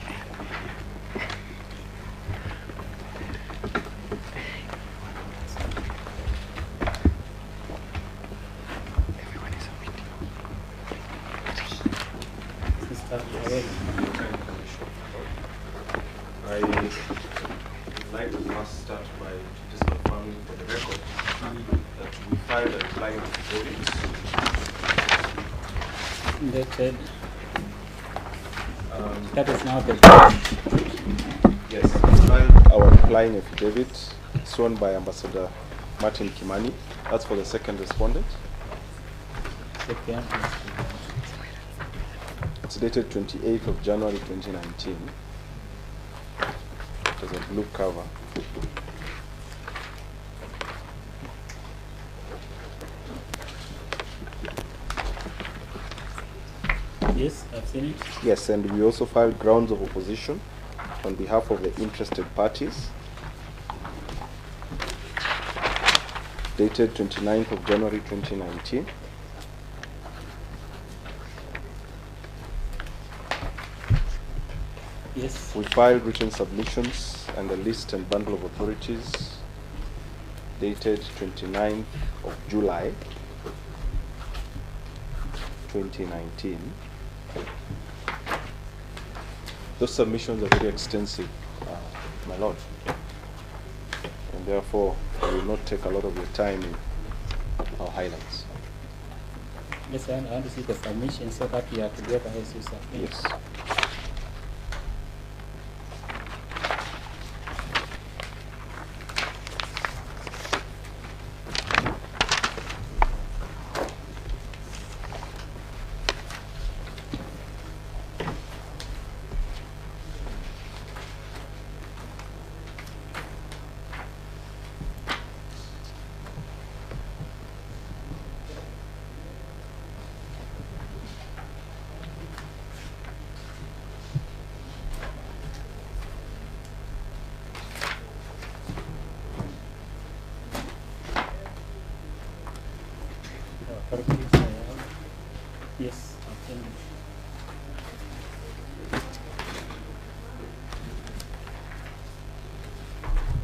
E: I'd like to first start by just confirming for the record that we filed a replying affidavit.
B: Dated. That is now the.
E: Yes, we filed
F: Our replying affidavit sworn by Ambassador Martin Kimani. That's for the second respondent.
B: Okay.
F: It's dated 28th of January 2019. There's a blue cover.
B: Yes, I've seen it.
F: Yes, and we also filed grounds of opposition on behalf of the interested parties, dated 29th of January 2019.
B: Yes.
F: We filed written submissions and a list and bundle of authorities, dated 29th of July 2019. Those submissions are very extensive, my lord, and therefore I will not take a lot of your time in our highlights.
B: Yes, I want to see the submission so that we are together as you submit.
F: Yes.
B: Yes, I've seen it.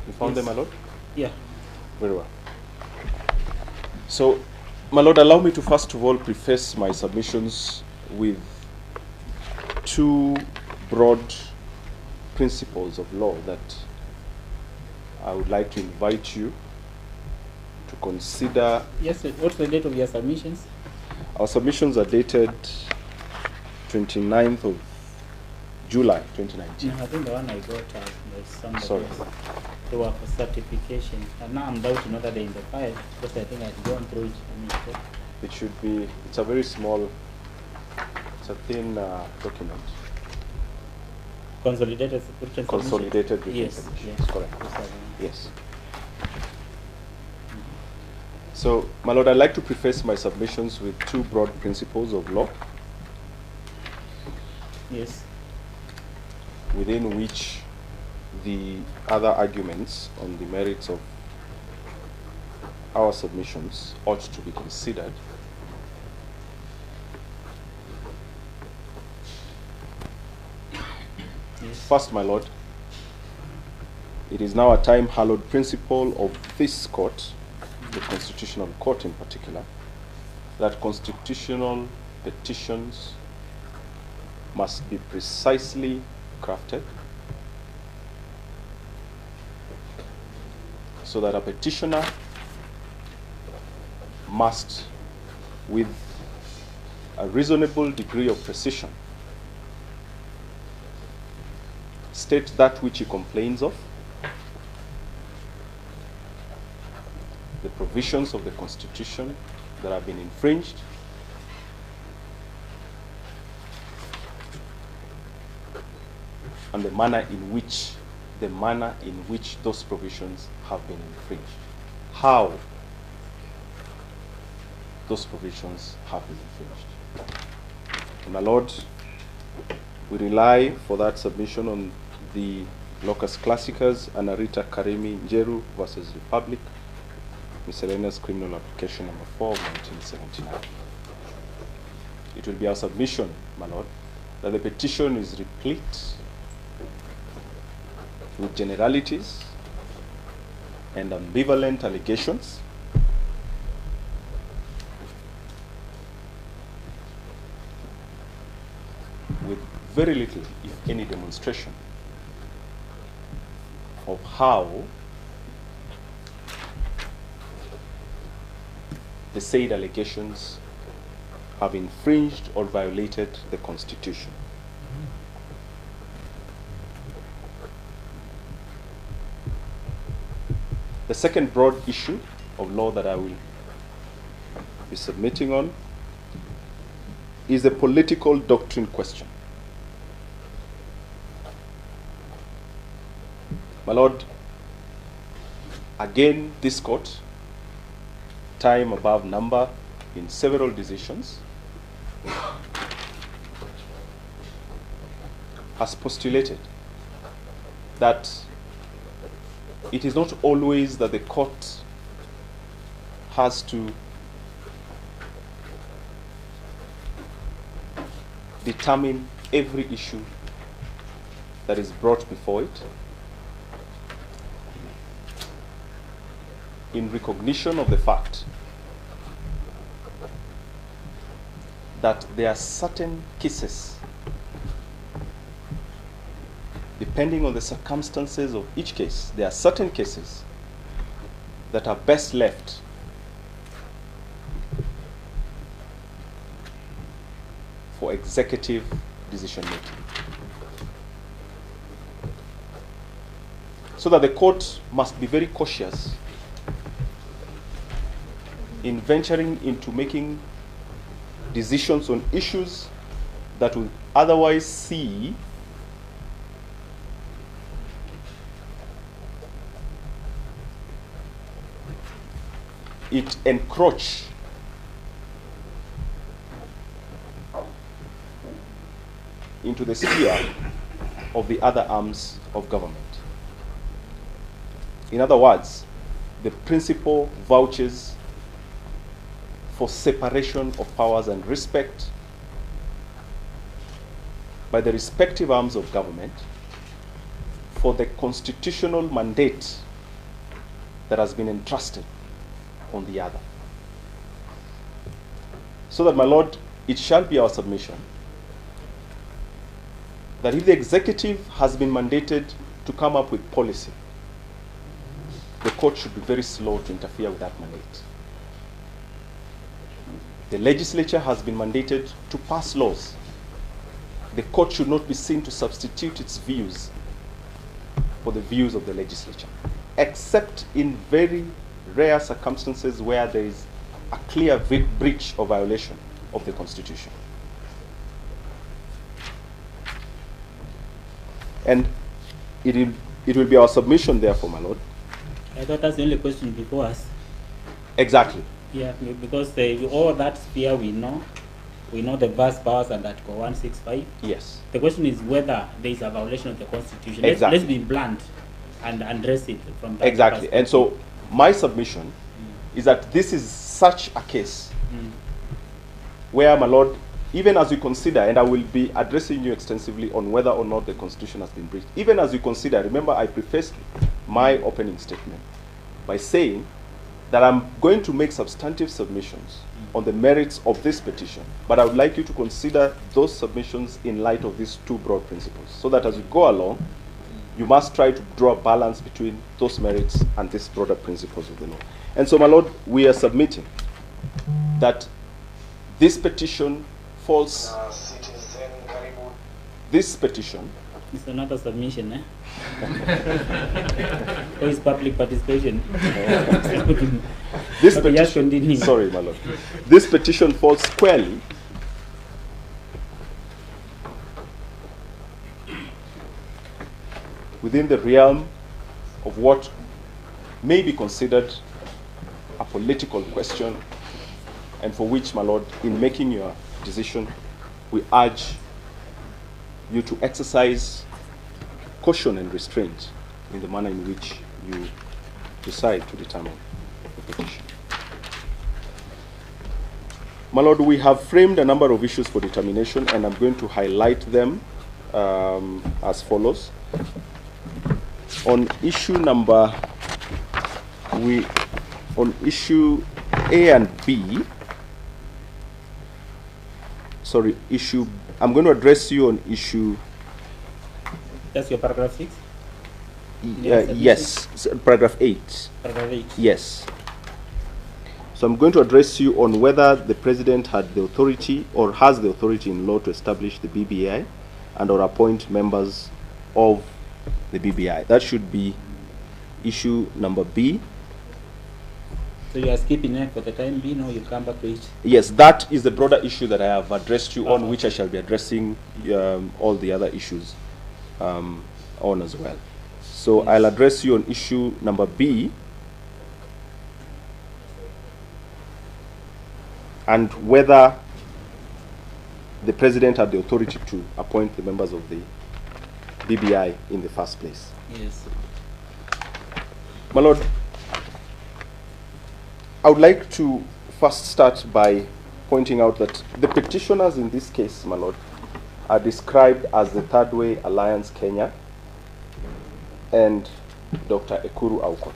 F: You found them, my lord?
B: Yeah.
F: Very well. So, my lord, allow me to first of all preface my submissions with two broad principles of law that I would like to invite you to consider.
B: Yes, what's the date of your submissions?
F: Our submissions are dated 29th of July 2019.
B: No, I think the one I got was somebody
F: Sorry.
B: else. They were for certification. And now I'm doubting whether they're in the file because I think I'd gone through it.
F: It should be, it's a very small, it's a thin document.
B: Consolidated written
F: Consolidated written
B: Yes,
F: submission.
B: yes.
F: Correct.
B: Those are the ones.
F: Yes. So, my lord, I'd like to preface my submissions with two broad principles of law,
B: Yes.
F: within which the other arguments on the merits of our submissions ought to be considered.
B: Yes.
F: First, my lord, it is now a time-hallowed principle of this court, the Constitutional Court in particular, that constitutional petitions must be precisely crafted so that a petitioner must, with a reasonable degree of precision, state that which he complains of, the provisions of the Constitution that have been infringed, and the manner in which those provisions have been infringed. How those provisions have been infringed. And my Lord, we rely for that submission on the Locus Classicus Anarita Karimi Njeru versus Republic, Miscellaneous Criminal Application number 4 of 1979. It will be our submission, my Lord, that the petition is replete with generalities and ambivalent allegations, with very little, if any, demonstration of how the said allegations have infringed or violated the Constitution. The second broad issue of law that I will be submitting on is the political doctrine question. My Lord, again, this court, time above number in several decisions, has postulated that it is not always that the court has to determine every issue that is brought before it in recognition of the fact that there are certain cases, depending on the circumstances of each case, there are certain cases that are best left for executive decision making. So that the court must be very cautious in venturing into making decisions on issues that will otherwise see it encroach into the sphere of the other arms of government. In other words, the principle vouches for separation of powers and respect by the respective arms of government for the constitutional mandate that has been entrusted on the other. So that, my Lord, it shall be our submission that if the executive has been mandated to come up with policy, the court should be very slow to interfere with that mandate. The legislature has been mandated to pass laws. The court should not be seen to substitute its views for the views of the legislature, except in very rare circumstances where there is a clear breach or violation of the Constitution. And it will be our submission, therefore, my Lord.
B: I thought that's the only question before us.
F: Exactly.
B: Yeah, because all that sphere we know the vast powers under Article 165.
F: Yes.
B: The question is whether there is a violation of the Constitution.
F: Exactly.
B: Let's be blunt and address it from that
F: exactly. And so my submission is that this is such a case where, my Lord, even as we consider, and I will be addressing you extensively on whether or not the Constitution has been breached, even as we consider, remember I prefaced my opening statement by saying that I'm going to make substantive submissions on the merits of this petition, but I would like you to consider those submissions in light of these two broad principles, so that as you go along, you must try to draw a balance between those merits and these broader principles of the law. And so, my Lord, we are submitting that this petition falls. This petition.
B: It's another submission, eh? Or is public participation?
F: This
B: Okay, yes,
F: petition.
B: continue.
F: Sorry, my Lord. This petition falls squarely within the realm of what may be considered a political question, and for which, my Lord, in making your decision, we urge you to exercise caution and restraint in the manner in which you decide to determine the petition. My Lord, we have framed a number of issues for determination, and I'm going to highlight them as follows. On issue number, on issue A and B, sorry, I'm going to address you on issue.
B: That's your paragraph 6?
F: Yes, paragraph 8.
B: Paragraph 8.
F: Yes. So I'm going to address you on whether the President had the authority or has the authority in law to establish the BBI and or appoint members of the BBI. That should be issue number B.
B: So you are skipping it for the time being, or you come back to it?
F: Yes, that is the broader issue that I have addressed you on, which I shall be addressing all the other issues on as well. So I'll address you on issue number B, and whether the President had the authority to appoint the members of the BBI in the first place.
B: Yes.
F: My Lord, I would like to first start by pointing out that the petitioners in this case, my Lord, are described as the Third Way Alliance Kenya and Dr. Ekuru Aukot.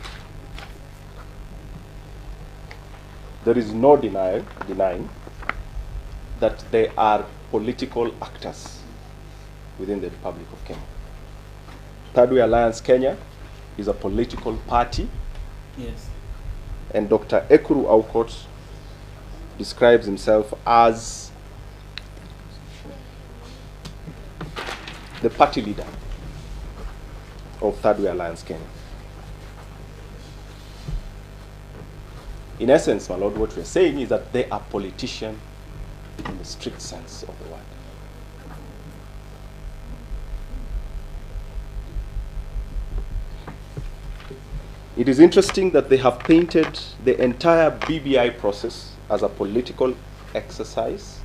F: There is no denying that they are political actors within the Republic of Kenya. Third Way Alliance Kenya is a political party.
B: Yes.
F: And Dr. Ekuru Aukot describes himself as the party leader of Third Way Alliance Kenya. In essence, my Lord, what we're saying is that they are politicians in the strict sense of the word. It is interesting that they have painted the entire BBI process as a political exercise,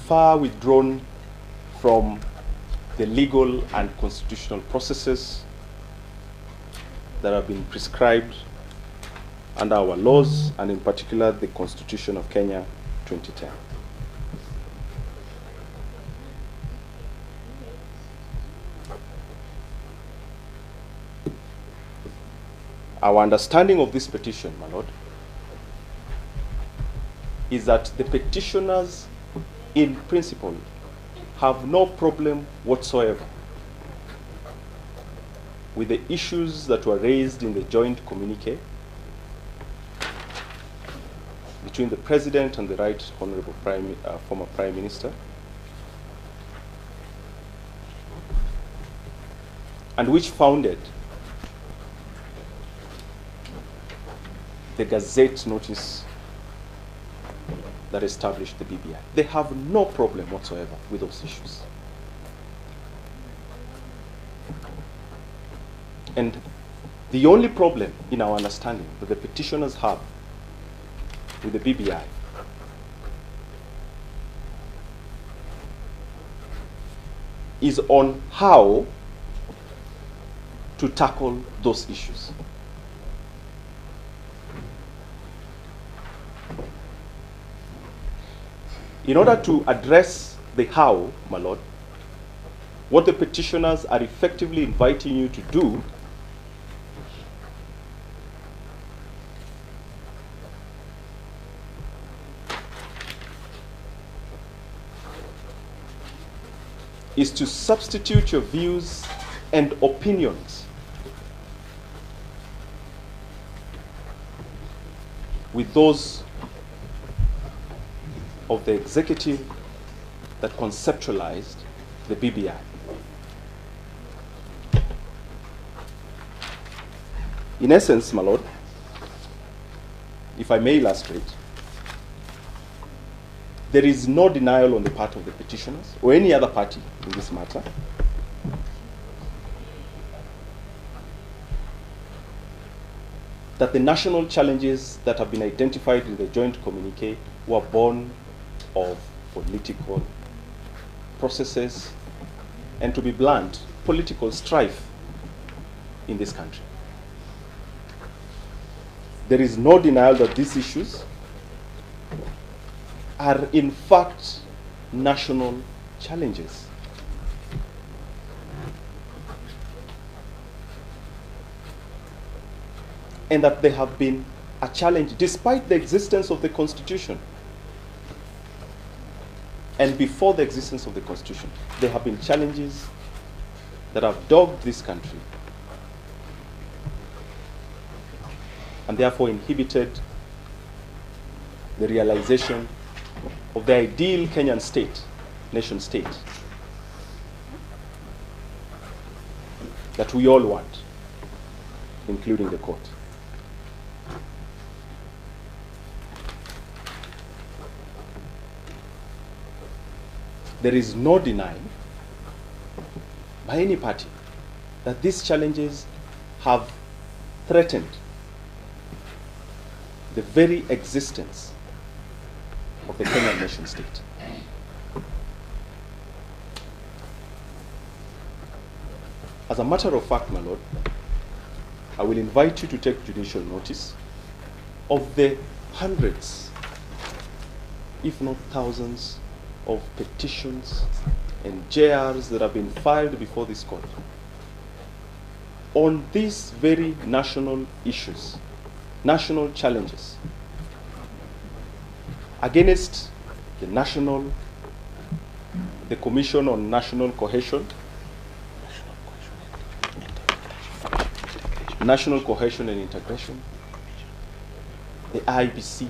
F: far withdrawn from the legal and constitutional processes that have been prescribed under our laws, and in particular the Constitution of Kenya 2010. Our understanding of this petition, my Lord, is that the petitioners, in principle, have no problem whatsoever with the issues that were raised in the joint communique between the President and the Right Honorable former Prime Minister, and which founded the Gazette notice that established the BBI. They have no problem whatsoever with those issues. And the only problem in our understanding that the petitioners have with the BBI is on how to tackle those issues. In order to address the how, my Lord, what the petitioners are effectively inviting you to do is to substitute your views and opinions with those of the executive that conceptualized the BBI. In essence, my lord, if I may illustrate, there is no denial on the part of the petitioners or any other party in this matter that the national challenges that have been identified in the joint communique were born of political processes and, to be blunt, political strife in this country. There is no denial that these issues are in fact national challenges. And that they have been a challenge despite the existence of the Constitution. And before the existence of the Constitution, there have been challenges that have dogged this country and therefore inhibited the realization of the ideal Kenyan state, nation state, that we all want, including the court. There is no denying by any party that these challenges have threatened the very existence of the Kenyan nation state. As a matter of fact, my lord, I will invite you to take judicial notice of the hundreds, if not thousands, of petitions and JRs that have been filed before this court on these very national issues, national challenges, against the Commission on National Cohesion, National Cohesion and Integration, the IBC,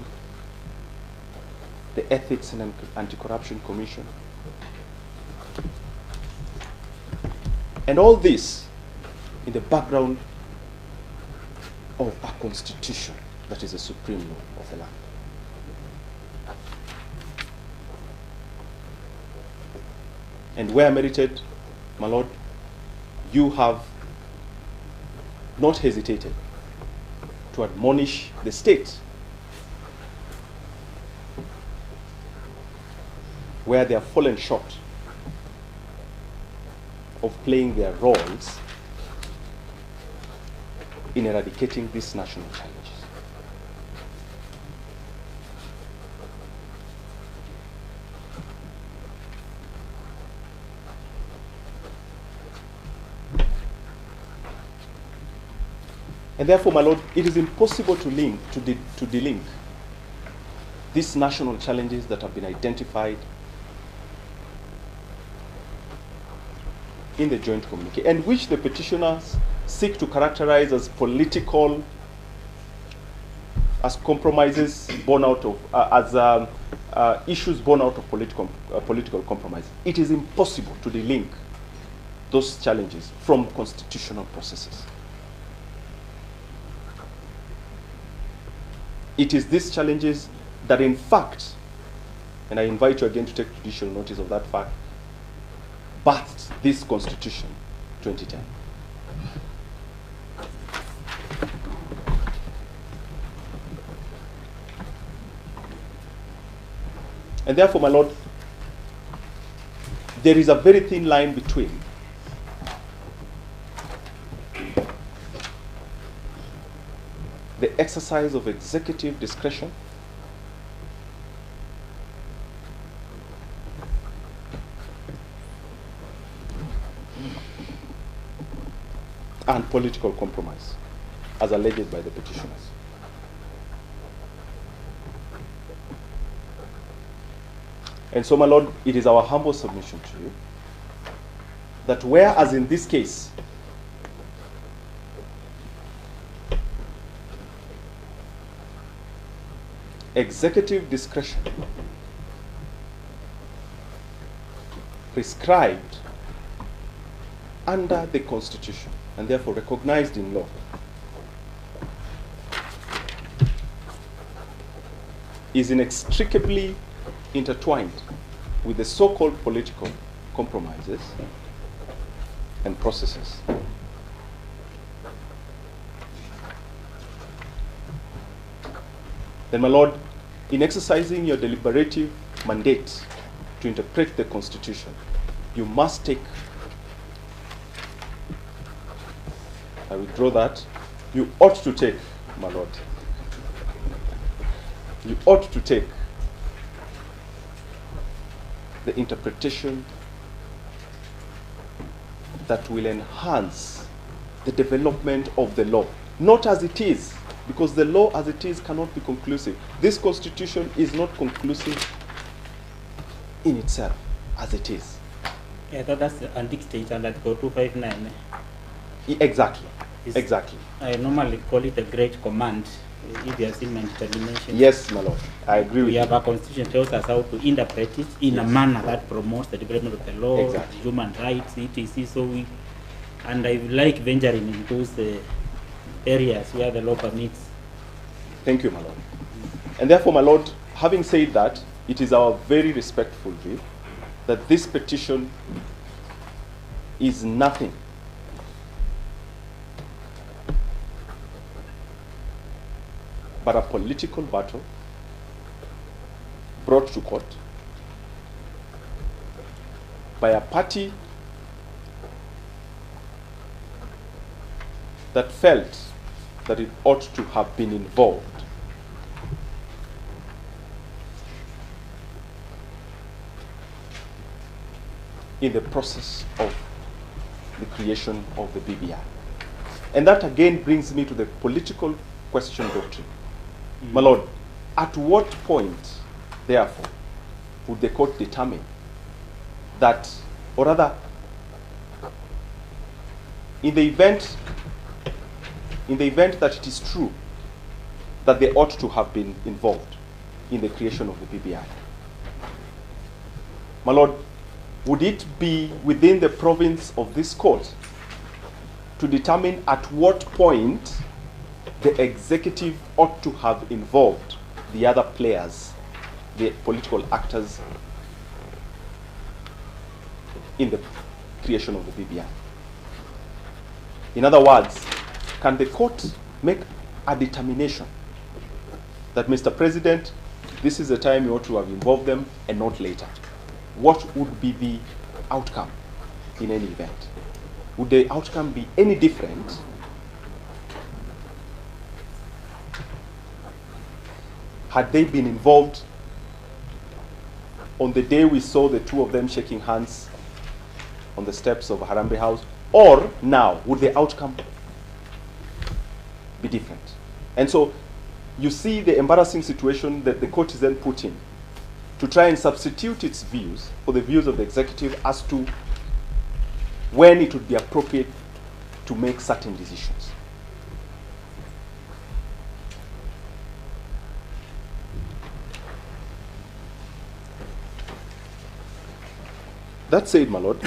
F: the Ethics and Anti-Corruption Commission. And all this in the background of a constitution that is the supreme law of the land. And where merited, my lord, you have not hesitated to admonish the state where they have fallen short of playing their roles in eradicating these national challenges. And therefore, my lord, it is impossible to delink these national challenges that have been identified in the joint communique, and which the petitioners seek to characterize as political, as compromises born out of, issues born out of political compromise. It is impossible to delink those challenges from constitutional processes. It is these challenges that, in fact, and I invite you again to take judicial notice of that fact, birthed this Constitution 2010. And therefore, my lord, there is a very thin line between the exercise of executive discretion and political compromise, as alleged by the petitioners. And so, my lord, it is our humble submission to you that whereas in this case, executive discretion prescribed under the Constitution and therefore recognized in law is inextricably intertwined with the so-called political compromises and processes. Then, my Lord, in exercising your deliberative mandate to interpret the Constitution, you must take, I withdraw that, you ought to take, my Lord, you ought to take the interpretation that will enhance the development of the law, not as it is, because the law as it is cannot be conclusive. This Constitution is not conclusive in itself as it is.
B: Yeah, that's the undictated under Article 259.
F: Exactly.
B: It's-
F: Exactly.
B: I normally call it a great command, if you have seen my determination.
F: Yes, my Lord. I agree with
B: We
F: you.
B: have a constitution tells us how to interpret it in a manner that promotes the development of the law,
F: Exactly.
B: human rights, etc. So we, and I like venturing in those areas where the law permits.
F: Thank you, my Lord. And therefore, my Lord, having said that, it is our very respectful view that this petition is nothing but a political battle brought to court by a party that felt that it ought to have been involved in the process of the creation of the BBI. And that again brings me to the political question doctrine. My Lord, at what point, therefore, would the court determine that, or rather, in the event that it is true that they ought to have been involved in the creation of the BBI, my Lord, would it be within the province of this court to determine at what point the executive ought to have involved the other players, the political actors, in the creation of the BBI? In other words, can the court make a determination that, Mr. President, this is the time you ought to have involved them and not later? What would be the outcome in any event? Would the outcome be any different had they been involved on the day we saw the two of them shaking hands on the steps of Harambee House, or now? Would the outcome be different? And so you see the embarrassing situation that the court is then put in to try and substitute its views for the views of the executive as to when it would be appropriate to make certain decisions. That said, my Lord,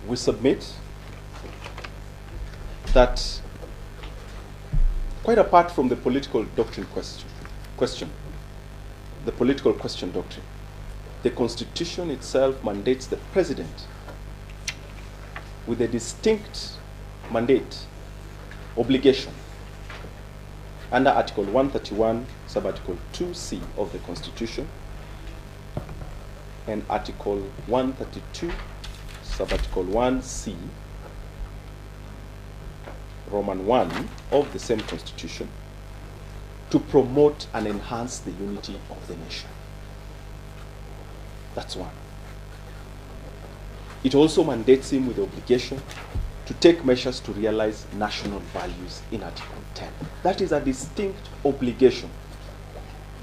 F: we submit that quite apart from the political doctrine question, the political question doctrine, the Constitution itself mandates the President with a distinct mandate, obligation, under Article 131, Subarticle 2C of the Constitution, and Article 132, Subarticle 1C, Roman 1 of the same Constitution, to promote and enhance the unity of the nation. That's one. It also mandates him with the obligation to take measures to realize national values in Article 10. That is a distinct obligation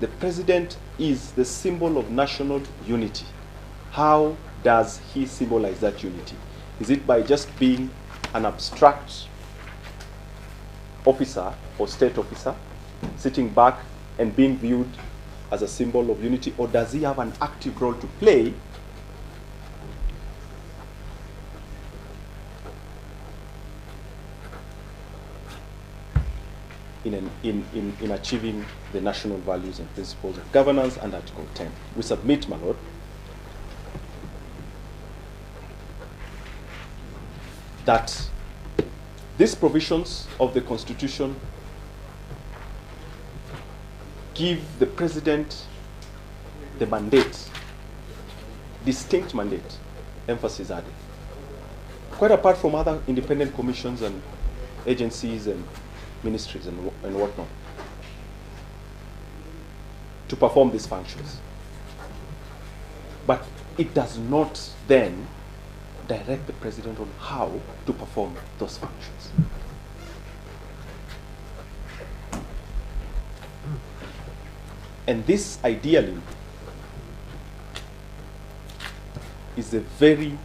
F: the president is the symbol of national unity. How does he symbolize that unity? Is it by just being an abstract officer or state officer, sitting back and being viewed as a symbol of unity, or does he have an active role to play in achieving the national values and principles of governance and Article 10? We submit, my lord, that these provisions of the Constitution give the president the mandate, distinct mandate, emphasis added, quite apart from other independent commissions and agencies and ministries and whatnot, to perform these functions. But it does not then direct the president on how to perform those functions. And this, ideally, is the very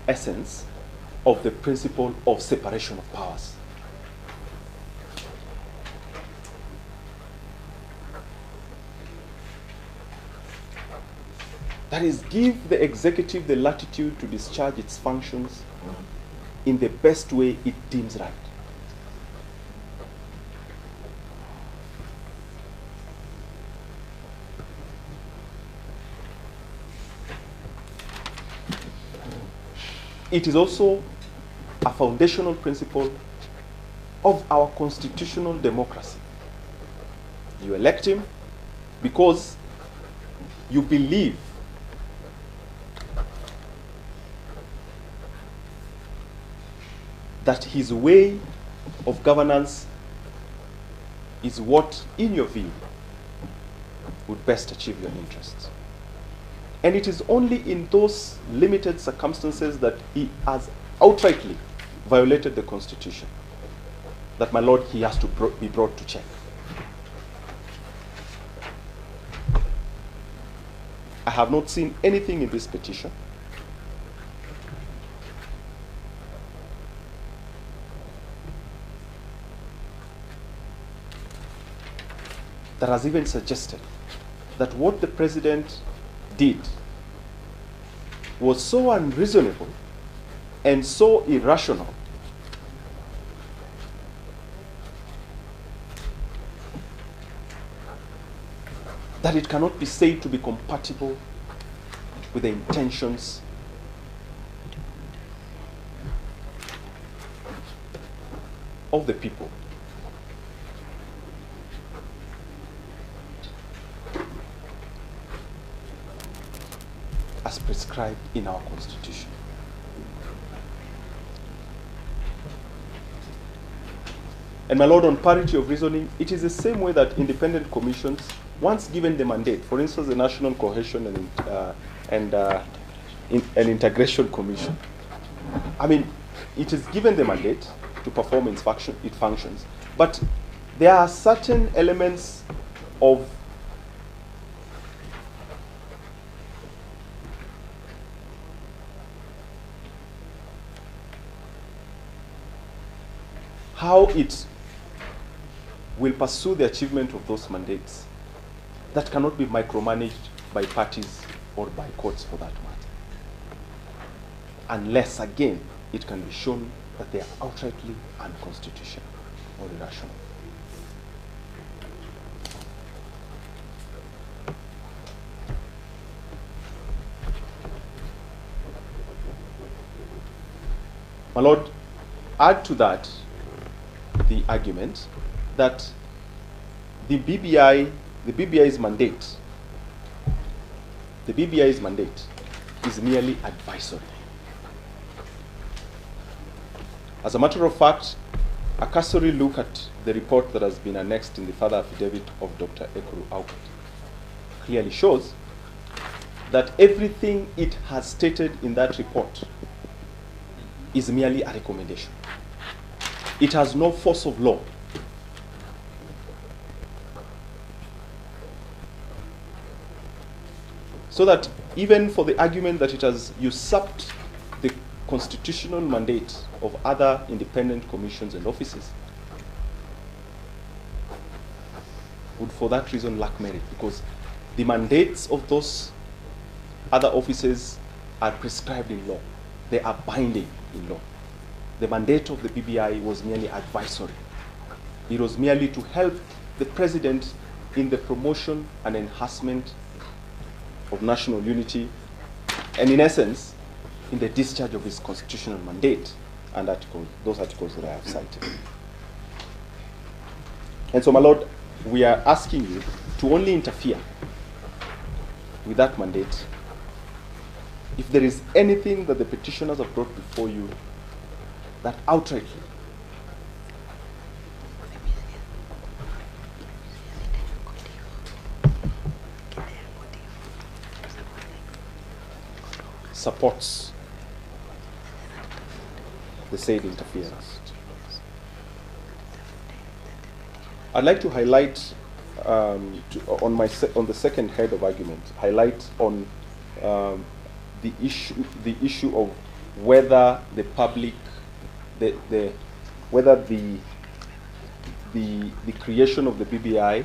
F: essence of the principle of separation of powers. That is, give the executive the latitude to discharge its functions in the best way it deems right. It is also a foundational principle of our constitutional democracy. You elect him because you believe that his way of governance is what, in your view, would best achieve your interests. And it is only in those limited circumstances that he has outrightly violated the Constitution that, my lord, he has to be brought to check. I have not seen anything in this petition that has even suggested that what the president did was so unreasonable and so irrational that it cannot be said to be compatible with the intentions of the people. As prescribed in our Constitution. And my lord, on parity of reasoning, it is the same way that independent commissions, once given the mandate, for instance, the National Cohesion and Integration Commission, I mean, it is given the mandate to perform its functions, but there are certain elements of how it will pursue the achievement of those mandates that cannot be micromanaged by parties or by courts, for that matter, unless, again, it can be shown that they are outrightly unconstitutional or irrational. My lord, add to that the argument that the BBI's mandate is merely advisory. As a matter of fact, a cursory look at the report that has been annexed in the further affidavit of Dr. Ekuru Aukot clearly shows that everything it has stated in that report is merely a recommendation. it has no force of law. So that even for the argument that it has usurped the constitutional mandate of other independent commissions and offices, would for that reason lack merit, because the mandates of those other offices are prescribed in law. They are binding in law. The mandate of the BBI was merely advisory. It was merely to help the president in the promotion and enhancement of national unity, and in essence, in the discharge of his constitutional mandate and those articles that I have cited. And so, my Lord, we are asking you to only interfere with that mandate if there is anything that the petitioners have brought before you that outrightly supports the said interference. I'd like to highlight on the second head of argument, highlight on the issue of whether the public, whether the creation of the BBI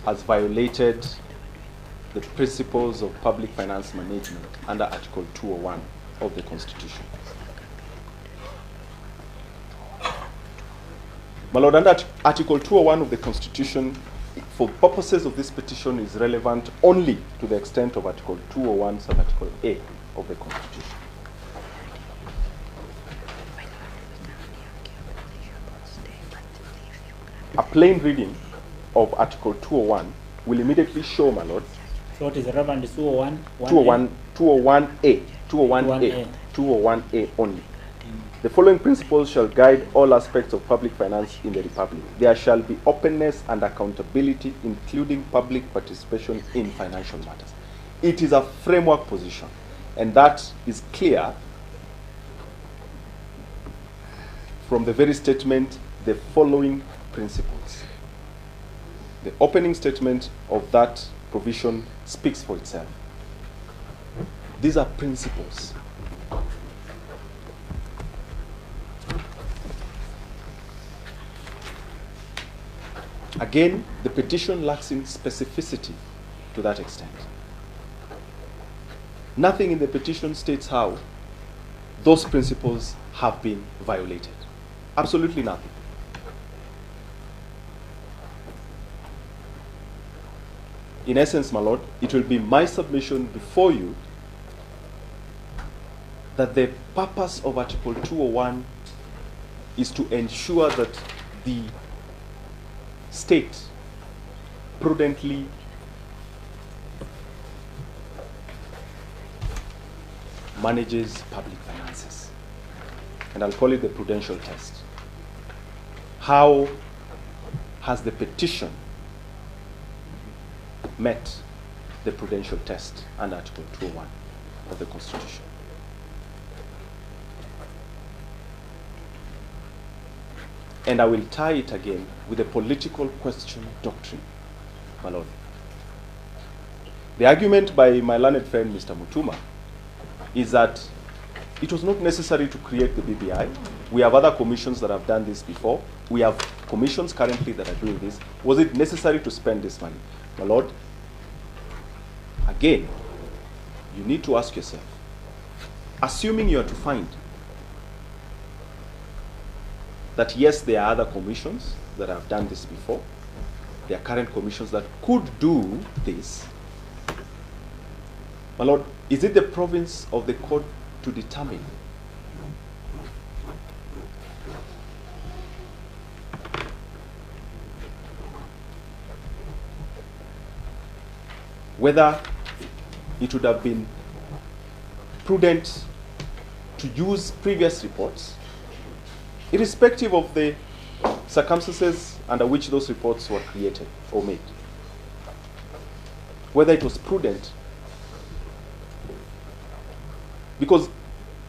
F: has violated the principles of public finance management under Article 201 of the Constitution. My Lord, under Article 201 of the Constitution, for purposes of this petition, is relevant only to the extent of Article 201, sub-Article A of the Constitution. A plain reading of Article 201 will immediately show, my Lord,
B: So what is relevant is 201?
F: 201A, 201A only. The following principles shall guide all aspects of public finance in the Republic. There shall be openness and accountability, including public participation in financial matters. It is a framework position, and that is clear from the very statement, the following principles. The opening statement of that provision speaks for itself. These are principles. Again, the petition lacks in specificity to that extent. Nothing in the petition states how those principles have been violated. Absolutely nothing. In essence, my Lord, it will be my submission before you that the purpose of Article 201 is to ensure that the state prudently manages public finances. And I'll call it the prudential test. How has the petition met the prudential test under Article 201 of the Constitution? And I will tie it again with the political question doctrine, my Lord. The argument by my learned friend, Mr. Mutuma, is that it was not necessary to create the BBI. We have other commissions that have done this before. We have commissions currently that are doing this. Was it necessary to spend this money? My Lord, again, you need to ask yourself, assuming you are to find that yes, there are other commissions that have done this before, there are current commissions that could do this, my Lord, is it the province of the court to determine whether it would have been prudent to use previous reports, irrespective of the circumstances under which those reports were created or made? Whether it was prudent, because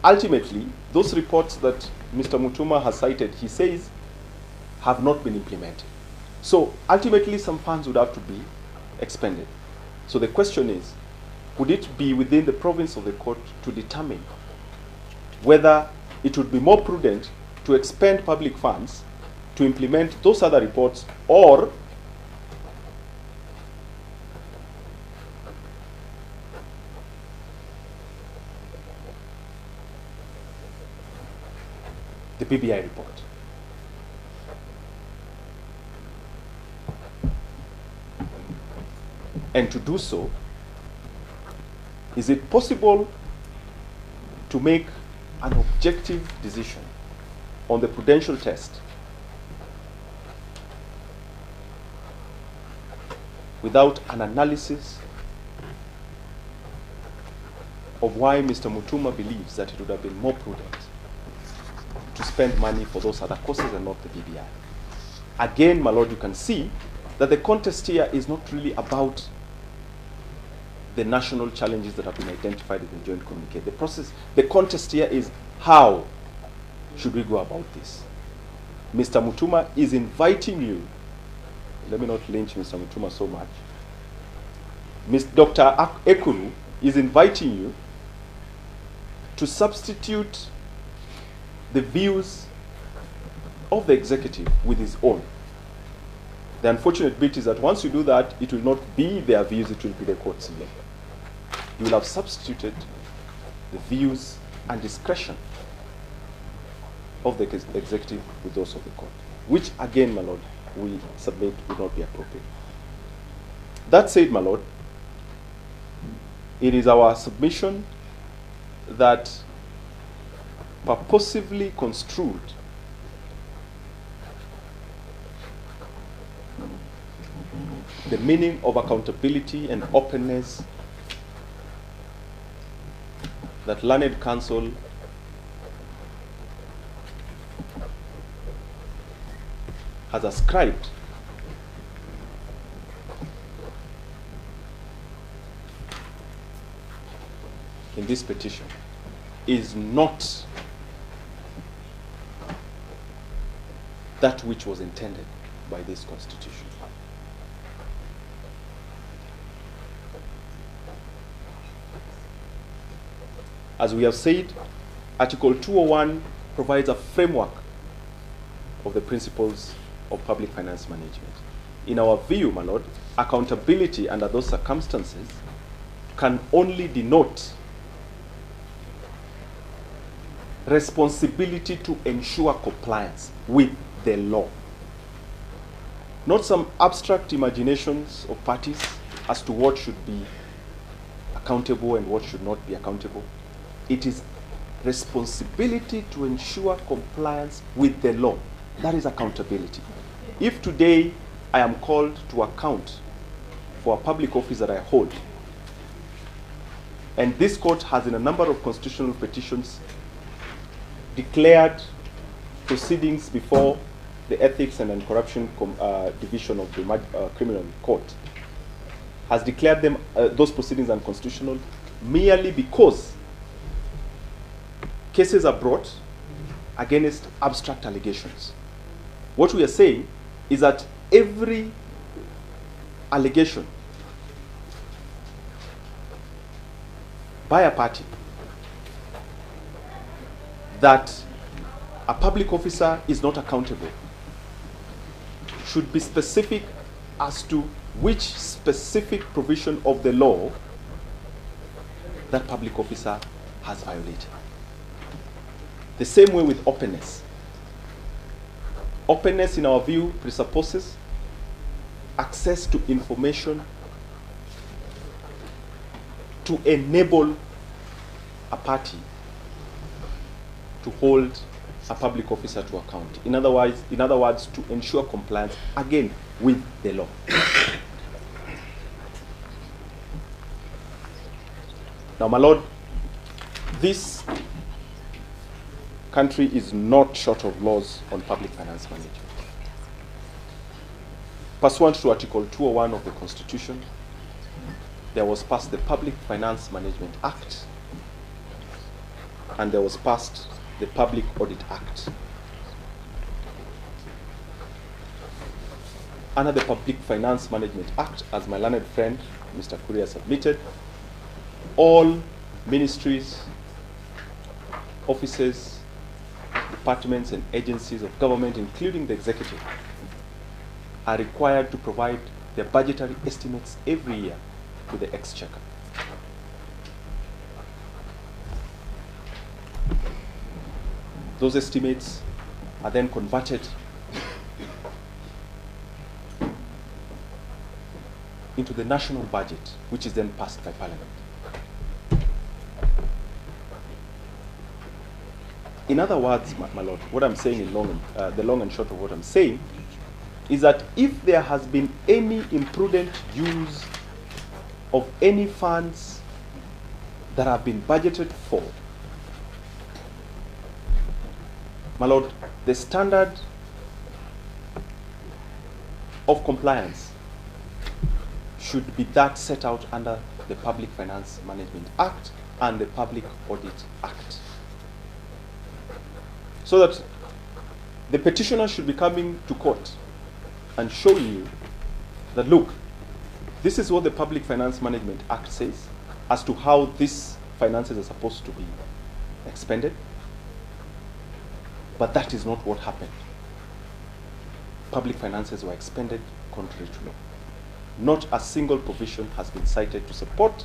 F: ultimately those reports that Mr. Mutuma has cited, he says, have not been implemented. So ultimately, some funds would have to be expended. So the question is, would it be within the province of the court to determine whether it would be more prudent to expend public funds to implement those other reports, or the BBI report? And to do so, is it possible to make an objective decision on the prudential test without an analysis of why Mr. Mutuma believes that it would have been more prudent to spend money for those other causes and not the BBI? Again, my lord, you can see that the contest here is not really about the national challenges that have been identified in the joint communique. The contest here is how should we go about this? Mr. Mutuma is inviting you, let me not lynch Mr. Mutuma so much. Dr. Ekuru is inviting you to substitute the views of the executive with his own. The unfortunate bit is that once you do that, it will not be their views, it will be the court's view. You will have substituted the views and discretion of the executive with those of the court, which again, my lord, we submit would not be appropriate. That said, my lord, it is our submission that purposively construed the meaning of accountability and openness that learned counsel has ascribed in this petition is not that which was intended by this constitution. As we have said, Article 201 provides a framework of the principles of public finance management. In our view, my lord, accountability under those circumstances can only denote responsibility to ensure compliance with the law. Not some abstract imaginations of parties as to what should be accountable and what should not be accountable. It is responsibility to ensure compliance with the law. That is accountability. If today I am called to account for a public office that I hold, and this court has in a number of constitutional petitions declared proceedings before the Ethics and Anti-Corruption Division of the Criminal Court, has declared them those proceedings unconstitutional merely because cases are brought against abstract allegations. What we are saying is that every allegation by a party that a public officer is not accountable should be specific as to which specific provision of the law that public officer has violated. The same way with openness. Openness, in our view, presupposes access to information to enable a party to hold a public officer to account. In other words, to ensure compliance, again, with the law. Now, my lord, this country is not short of laws on public finance management. Pursuant to Article 201 of the Constitution, there was passed the Public Finance Management Act, and there was passed the Public Audit Act. Under the Public Finance Management Act, as my learned friend, Mr. Kuria, submitted, all ministries, offices, departments, and agencies of government, including the executive, are required to provide their budgetary estimates every year to the Exchequer. Those estimates are then converted into the national budget, which is then passed by Parliament. In other words, my Lord, what I'm saying in the long and short of what I'm saying is that if there has been any imprudent use of any funds that have been budgeted for, my Lord, the standard of compliance should be that set out under the Public Finance Management Act and the Public Audit Act. So that the petitioner should be coming to court and showing you that, look, this is what the Public Finance Management Act says as to how these finances are supposed to be expended. But that is not what happened. Public finances were expended contrary to law. Not a single provision has been cited to support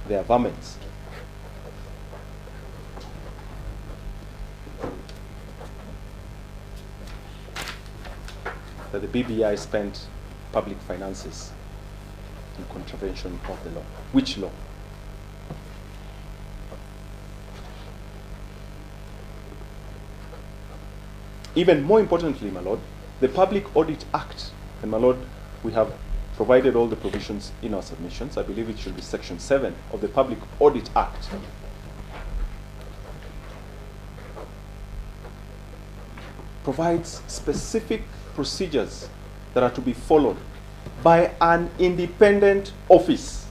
F: their averments. That the BBI spent public finances in contravention of the law. Which law? Even more importantly, my Lord, the Public Audit Act, and my Lord, we have provided all the provisions in our submissions. I believe it should be Section 7 of the Public Audit Act. Provides specific procedures that are to be followed by an independent office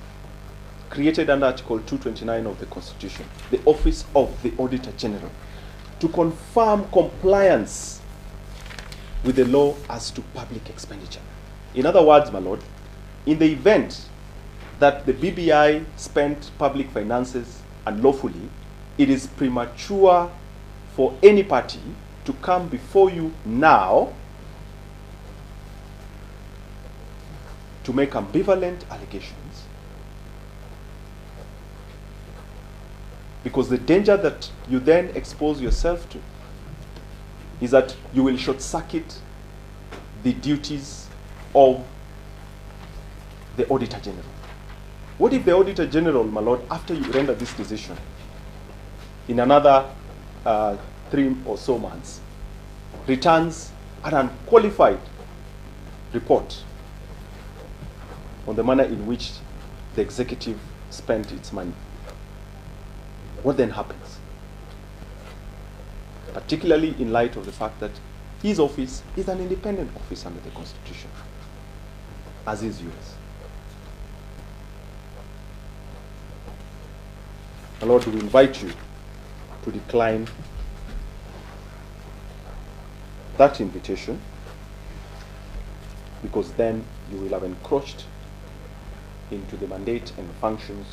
F: created under Article 229 of the Constitution, the Office of the Auditor General, to confirm compliance with the law as to public expenditure. In other words, my Lord, in the event that the BBI spent public finances unlawfully, it is premature for any party to come before you now to make ambivalent allegations, because the danger that you then expose yourself to is that you will short-circuit the duties of the Auditor General. What if the Auditor General, my Lord, after you render this decision, in another 3 or so months, returns an unqualified report on the manner in which the executive spent its money? What then happens? Particularly in light of the fact that his office is an independent office under the Constitution, as is yours. My Lord, we invite you to decline that invitation, because then you will have encroached into the mandate and functions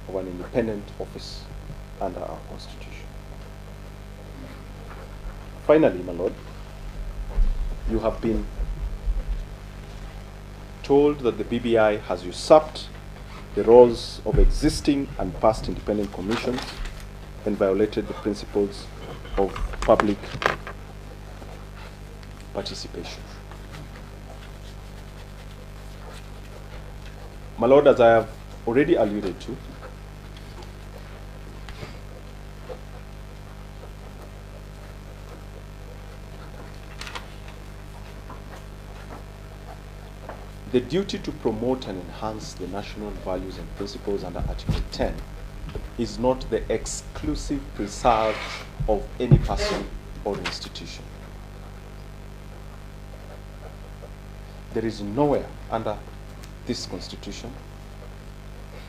F: of an independent office under our Constitution. Finally, my Lord, you have been told that the BBI has usurped the roles of existing and past independent commissions and violated the principles of public participation. My Lord, as I have already alluded to, the duty to promote and enhance the national values and principles under Article 10 is not the exclusive preserve of any person or institution. There is nowhere under this Constitution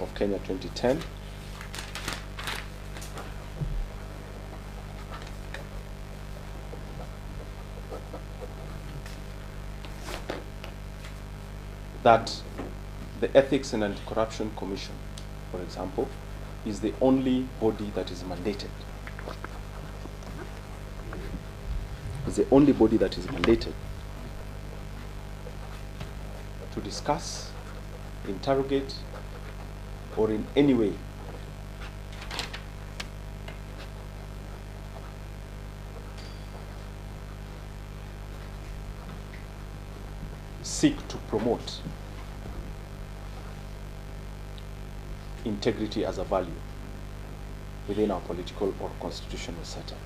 F: of Kenya 2010 that the Ethics and Anti-Corruption Commission, for example, is the only body that is mandated. Is the only body that is mandated to discuss, interrogate, or in any way seek to promote integrity as a value within our political or constitutional setup.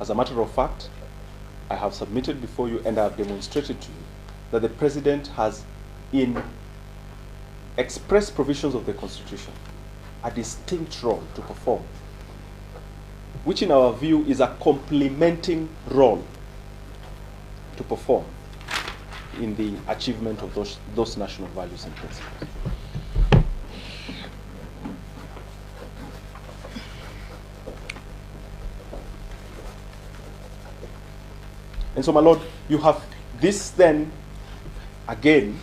F: As a matter of fact, I have submitted before you and I have demonstrated to you that the President has, in express provisions of the Constitution, a distinct role to perform, which in our view is a complementing role to perform in the achievement of those national values and principles. And so, my Lord, you have this then, again,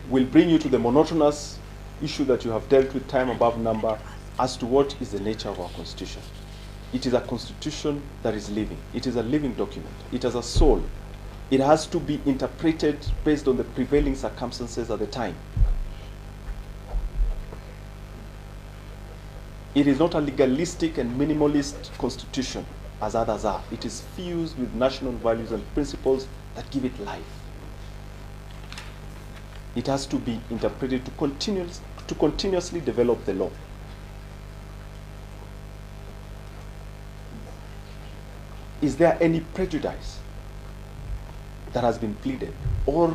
F: will bring you to the monotonous issue that you have dealt with time above number as to what is the nature of our Constitution. It is a Constitution that is living. It is a living document. It has a soul. It has to be interpreted based on the prevailing circumstances at the time. It is not a legalistic and minimalist Constitution as others are. It is fused with national values and principles that give it life. It has to be interpreted to continuously develop the law. Is there any prejudice that has been pleaded or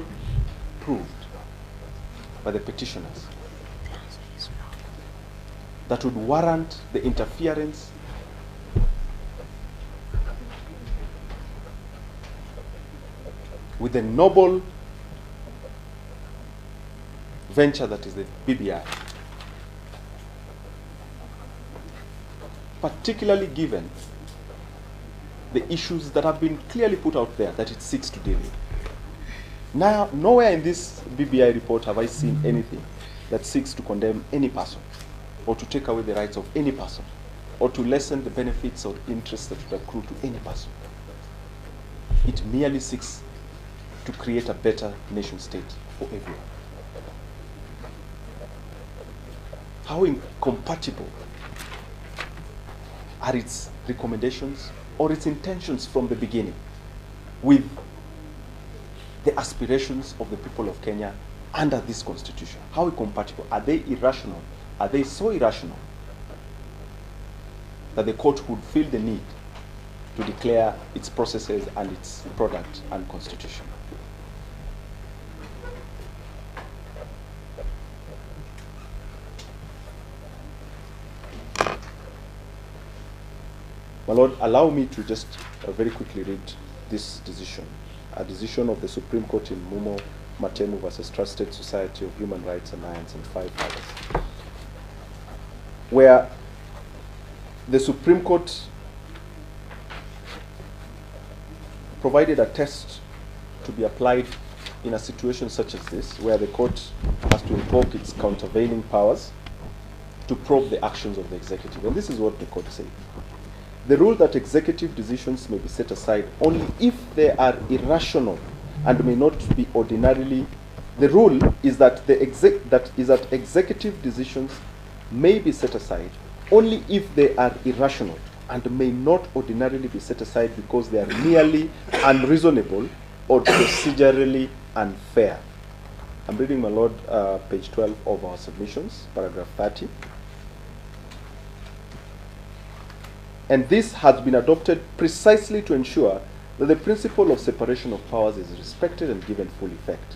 F: proved by the petitioners that would warrant the interference with the noble venture that is the BBI, particularly given the issues that have been clearly put out there that it seeks to deal with? Now, nowhere in this BBI report have I seen anything that seeks to condemn any person or to take away the rights of any person or to lessen the benefits or interests that would accrue to any person. It merely seeks to create a better nation state for everyone. How incompatible are its recommendations or its intentions from the beginning with the aspirations of the people of Kenya under this Constitution? How incompatible? Are they irrational? Are they so irrational that the court would feel the need to declare its processes and its product unconstitutional? My Lord, allow me to just very quickly read this decision, a decision of the Supreme Court in Mumo Matemu versus Trusted Society of Human Rights Alliance and 5 others, where the Supreme Court provided a test to be applied in a situation such as this, where the court has to invoke its countervailing powers to probe the actions of the executive. And this is what the court said. The rule that executive decisions may be set aside only if they are irrational and may not be ordinarily. The rule is that executive decisions may be set aside only if they are irrational and may not ordinarily be set aside because they are merely unreasonable or procedurally unfair. I'm reading, my Lord, page 12 of our submissions, paragraph 30. And this has been adopted precisely to ensure that the principle of separation of powers is respected and given full effect.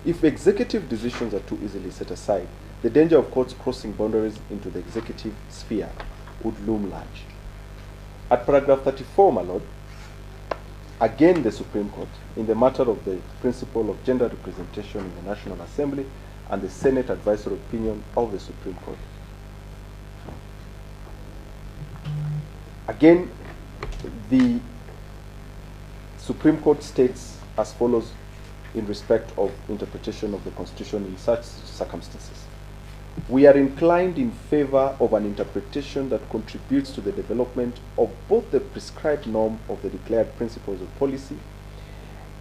F: If executive decisions are too easily set aside, the danger of courts crossing boundaries into the executive sphere would loom large. At paragraph 34, my Lord, again the Supreme Court, in the matter of the principle of gender representation in the National Assembly and the Senate advisory opinion of the Supreme Court, again, the Supreme Court states as follows in respect of interpretation of the Constitution in such circumstances. We are inclined in favor of an interpretation that contributes to the development of both the prescribed norm of the declared principles of policy,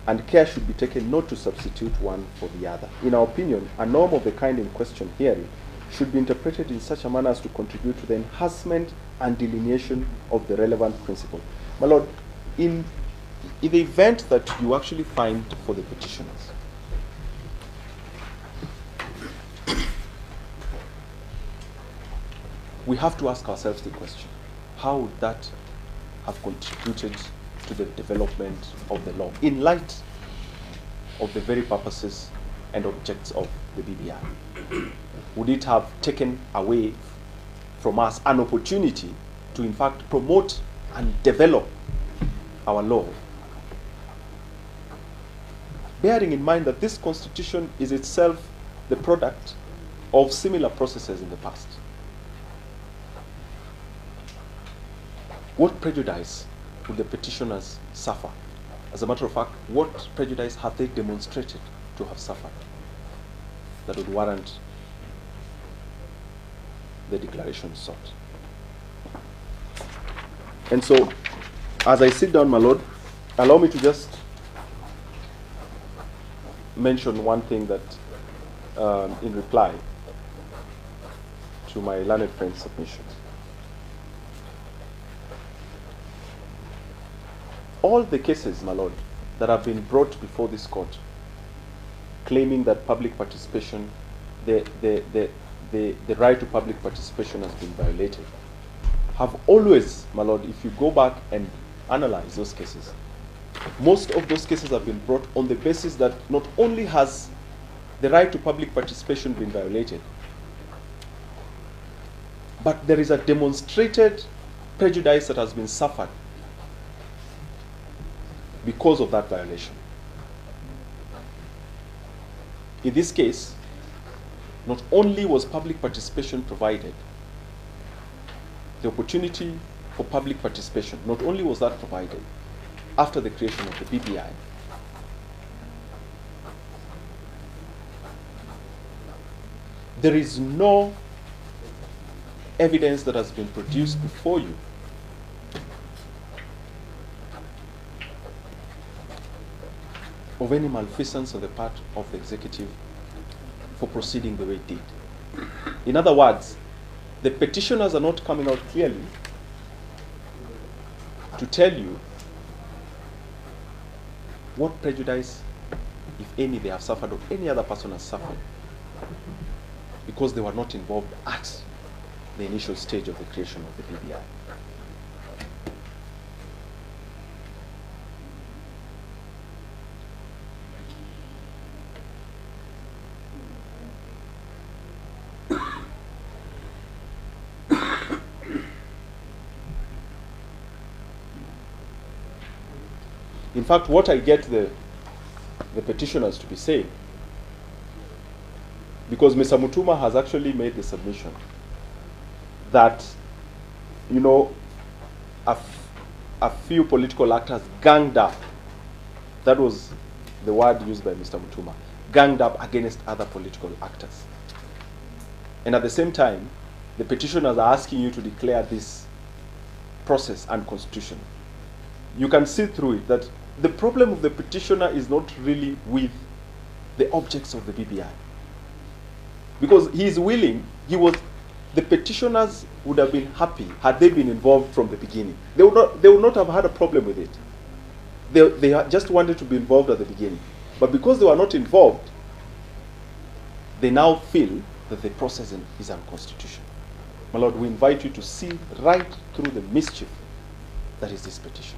F: and care should be taken not to substitute one for the other. In our opinion, a norm of the kind in question herein should be interpreted in such a manner as to contribute to the enhancement and delineation of the relevant principle. My Lord, in the event that you actually find for the petitioners, we have to ask ourselves the question, how would that have contributed to the development of the law in light of the very purposes and objects of the BBI? Would it have taken away from us an opportunity to in fact promote and develop our law? Bearing in mind that this Constitution is itself the product of similar processes in the past. What prejudice would the petitioners suffer? As a matter of fact, what prejudice have they demonstrated to have suffered that would warrant the declaration sought? And so, as I sit down, my Lord, allow me to just mention one thing that, in reply to my learned friend's submission. All the cases, my Lord, that have been brought before this court claiming that public participation, the right to public participation has been violated, have always, my Lord, if you go back and analyze those cases, most of those cases have been brought on the basis that not only has the right to public participation been violated, but there is a demonstrated prejudice that has been suffered because of that violation. In this case, not only was public participation provided, the opportunity for public participation, not only was that provided after the creation of the BBI, there is no evidence that has been produced before you of any malfeasance on the part of the executive for proceeding the way it did. In other words, the petitioners are not coming out clearly to tell you what prejudice, if any, they have suffered or any other person has suffered because they were not involved at the initial stage of the creation of the BBI. In fact, what I get the petitioners to be saying, because Mr. Mutuma has actually made the submission that, you know, a few political actors ganged up. That was the word used by Mr. Mutuma, ganged up against other political actors. And at the same time, the petitioners are asking you to declare this process unconstitutional. You can see through it that the problem of the petitioner is not really with the objects of the BBI. Because he is willing, the petitioners would have been happy had they been involved from the beginning. They would not have had a problem with it. They just wanted to be involved at the beginning. But because they were not involved, they now feel that the process is unconstitutional. My Lord, we invite you to see right through the mischief that is this petition.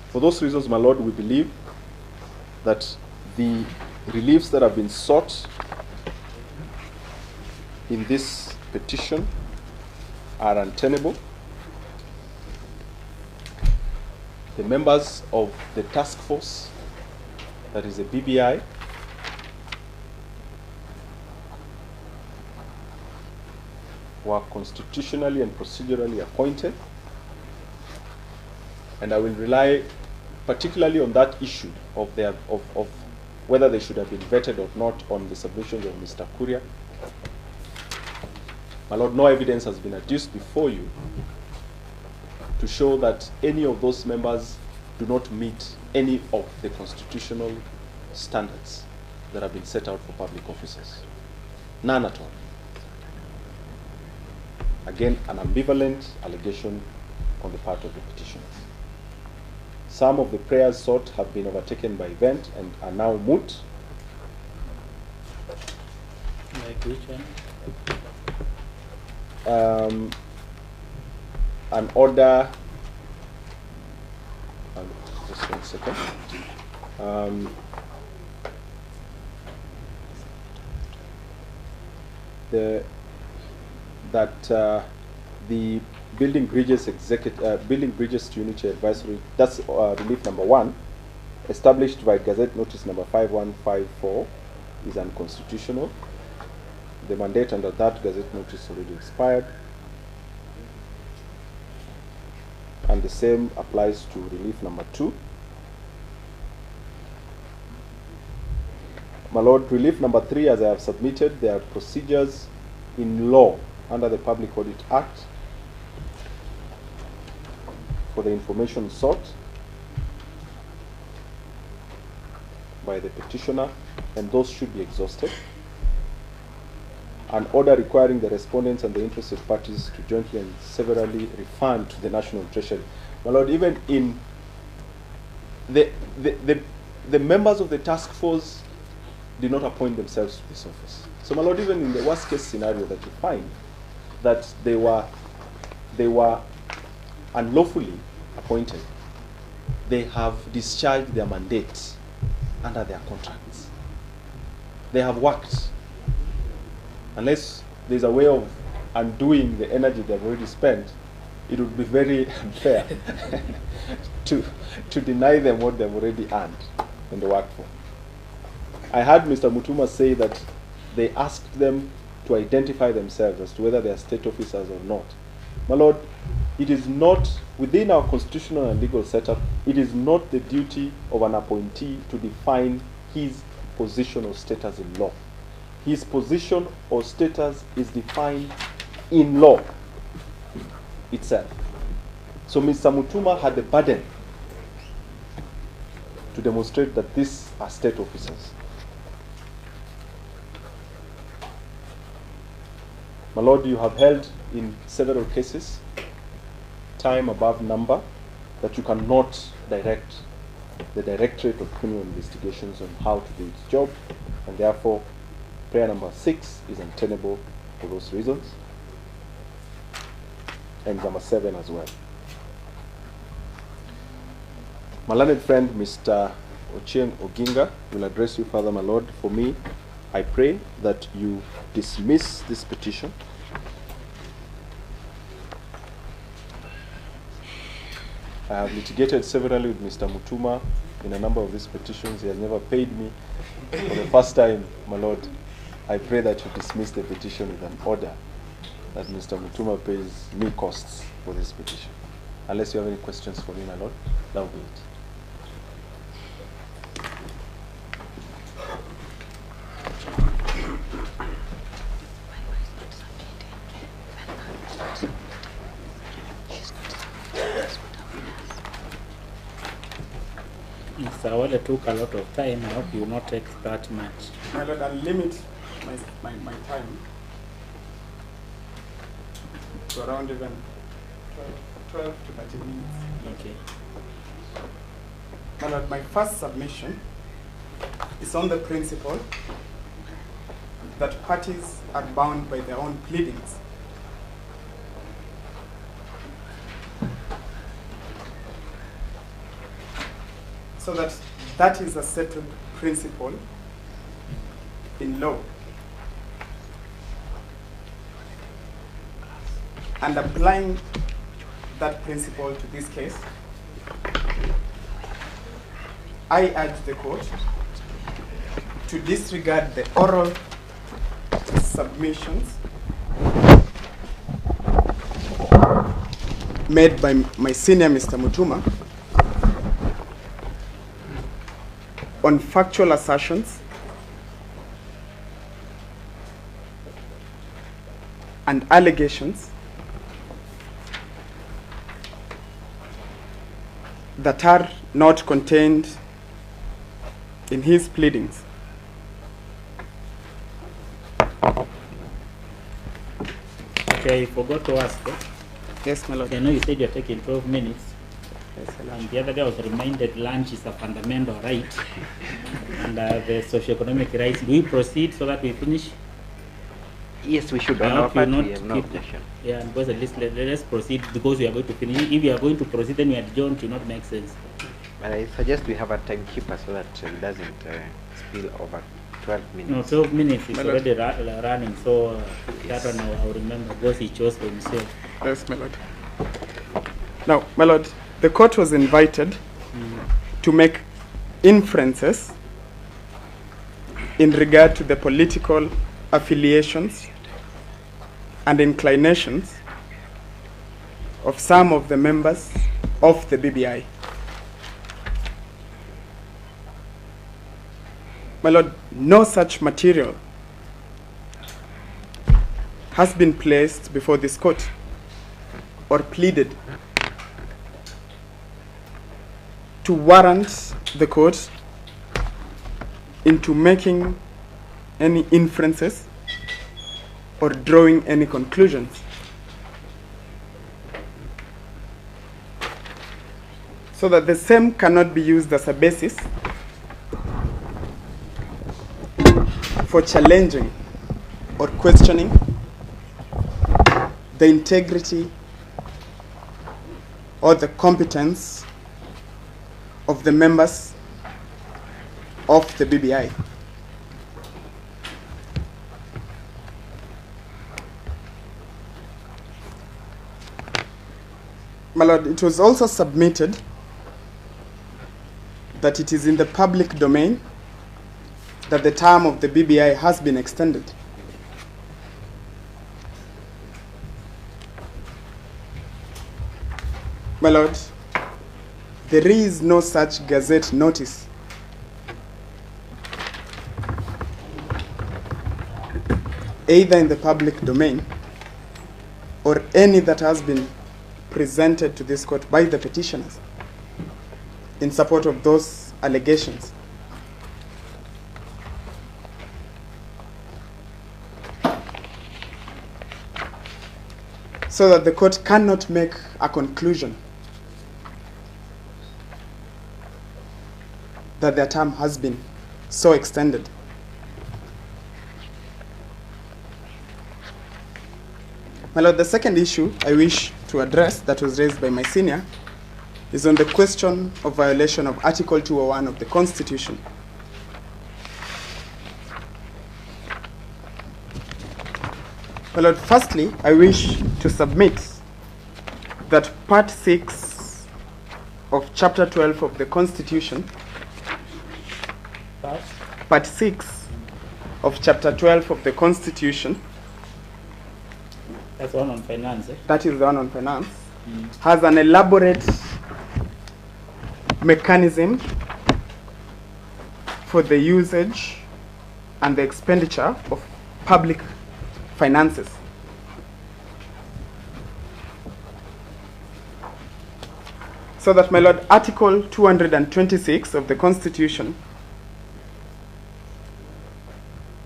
F: For those reasons, my Lord, we believe that the reliefs that have been sought in this petition are untenable. The members of the task force, that is the BBI, were constitutionally and procedurally appointed, and I will rely particularly on that issue of whether they should have been vetted or not on the submissions of Mr. Kuria. My Lord, no evidence has been adduced before you to show that any of those members do not meet any of the constitutional standards that have been set out for public officers. None at all. Again, an ambivalent allegation on the part of the petitioners. Some of the prayers sought have been overtaken by event and are now moot.
B: Like which one?
F: An order, just 1 second. The Building Bridges Building Bridges to Unity Advisory, that's relief number 1, established by Gazette Notice number 5154, is unconstitutional. The mandate under that Gazette Notice already expired. And the same applies to relief number 2. My Lord, relief number 3, as I have submitted, there are procedures in law under the Public Audit Act for the information sought by the petitioner, and those should be exhausted. An order requiring the respondents and the interested parties to jointly and severally refund to the National Treasury. My Lord, even in the members of the task force did not appoint themselves to this office. So, my Lord, even in the worst case scenario that you find, that they were unlawfully appointed, they have discharged their mandate under their contracts. They have worked. Unless there's a way of undoing the energy they've already spent, it would be very unfair to deny them what they've already earned in the work for. I heard Mr. Mutuma say that they asked them to identify themselves as to whether they are state officers or not. My Lord, it is not, within our constitutional and legal setup, it is not the duty of an appointee to define his position or status in law. His position or status is defined in law itself. So Mr. Mutuma had the burden to demonstrate that these are state officers. My Lord, you have held in several cases time above number that you cannot direct the Directorate of Criminal Investigations on how to do its job, and therefore prayer number 6 is untenable for those reasons, and number 7 as well. My learned friend, Mr. Ochieng Oginga, will address you further, my Lord. For me, I pray that you dismiss this petition. I have litigated severally with Mr. Mutuma in a number of these petitions. He has never paid me. For the first time, my Lord, I pray that you dismiss the petition with an order that Mr. Mutuma pays me costs for this petition. Unless you have any questions for me, my Lord, that will be it.
B: Mr. Awale took a lot of time. I hope you will not take that much.
C: My Lord, I'll limit my time to around even 12 to 30 minutes.
B: Okay.
C: My Lord, my first submission is on the principle that parties are bound by their own pleadings. So that is a settled principle in law. And applying that principle to this case, I urge the court to disregard the oral submissions made by my senior, Mr. Mutuma, on factual assertions and allegations that are not contained in his pleadings.
B: Okay, I forgot to ask.
C: Yes, my lord.
B: I know you said you're taking 12 minutes.
C: Yes, my lord.
B: And the other day I was reminded lunch is a fundamental right. And the socio-economic rights. Do we proceed so that we finish?
A: Yes, we should.
B: I
A: On our
B: hope you
A: part,
B: not
A: we have no
B: keep-
A: objection.
B: Yeah, because at least let's proceed because we are going to finish. If you are going to proceed, then we adjourn to not make sense.
A: But I suggest we have a timekeeper so that it doesn't spill over 12 minutes.
B: No, 12 minutes is
C: My lord.
B: already running, so
A: Yes.
B: that one I'll remember because he chose for himself.
C: Yes, my lord. Now, my lord, the court was invited to make inferences in regard to the political affiliations and inclinations of some of the members of the BBI. My lord, no such material has been placed before this court or pleaded to warrant the court into making any inferences or drawing any conclusions. So that the same cannot be used as a basis for challenging or questioning the integrity or the competence of the members of the BBI. My lord, it was also submitted that it is in the public domain that the term of the BBI has been extended. My lord, there is no such gazette notice either in the public domain or any that has been presented to this court by the petitioners in support of those allegations. So that the court cannot make a conclusion that their term has been so extended. My lord, the second issue I wish to address that was raised by my senior is on the question of violation of Article 201 of the Constitution. My lord, firstly, I wish to submit that Part 6 of Chapter 12 of the Constitution, Part 6 of Chapter 12 of the Constitution,
B: That's one on finance, eh?
C: that is the one on finance, has an elaborate mechanism for the usage and the expenditure of public finances. So that, my lord, Article 226 of the Constitution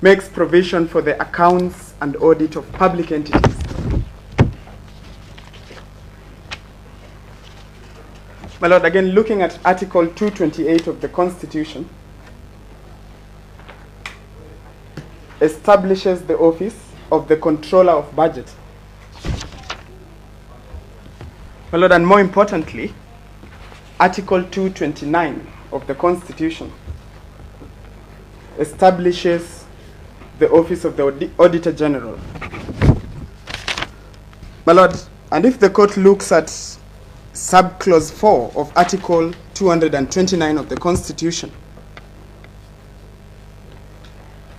C: makes provision for the accounts and audit of public entities. My lord, again, looking at Article 228 of the Constitution, establishes the office of the Controller of Budget. My lord, and more importantly, Article 229 of the Constitution establishes the office of the Auditor General. My lord, and if the court looks at subclause 4 of Article 229 of the Constitution,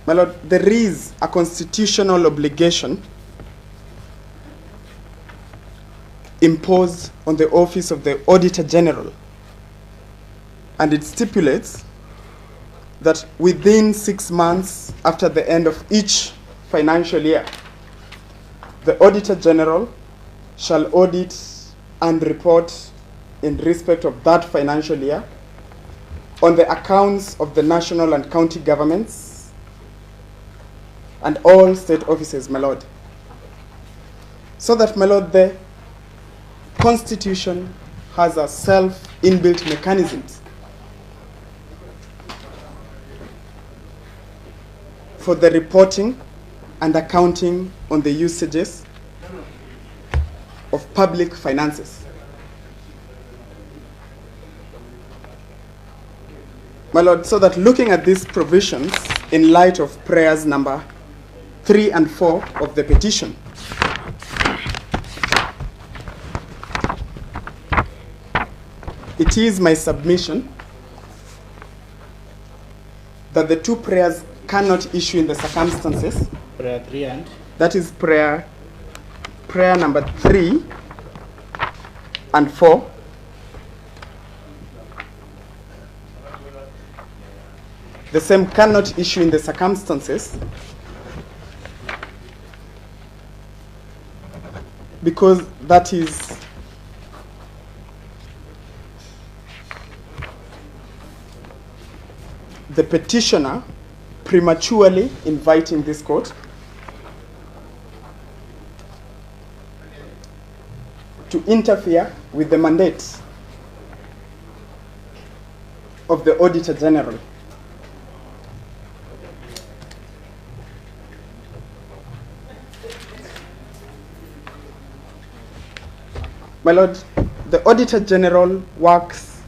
C: my lord, there is a constitutional obligation imposed on the Office of the Auditor General. And it stipulates that within 6 months after the end of each financial year, the Auditor General shall audit and report in respect of that financial year on the accounts of the national and county governments and all state offices, my lord. So that, my lord, the Constitution has a self-inbuilt mechanisms for the reporting and accounting on the usages of public finances. My lord, so that looking at these provisions in light of prayers number 3 and 4 of the petition, it is my submission that the two prayers cannot issue in the circumstances.
B: Prayer 3 and?
C: That is prayer number 3 and 4. The same cannot issue in the circumstances because that is the petitioner prematurely inviting this court to interfere with the mandate of the Auditor General. My lord, the Auditor General works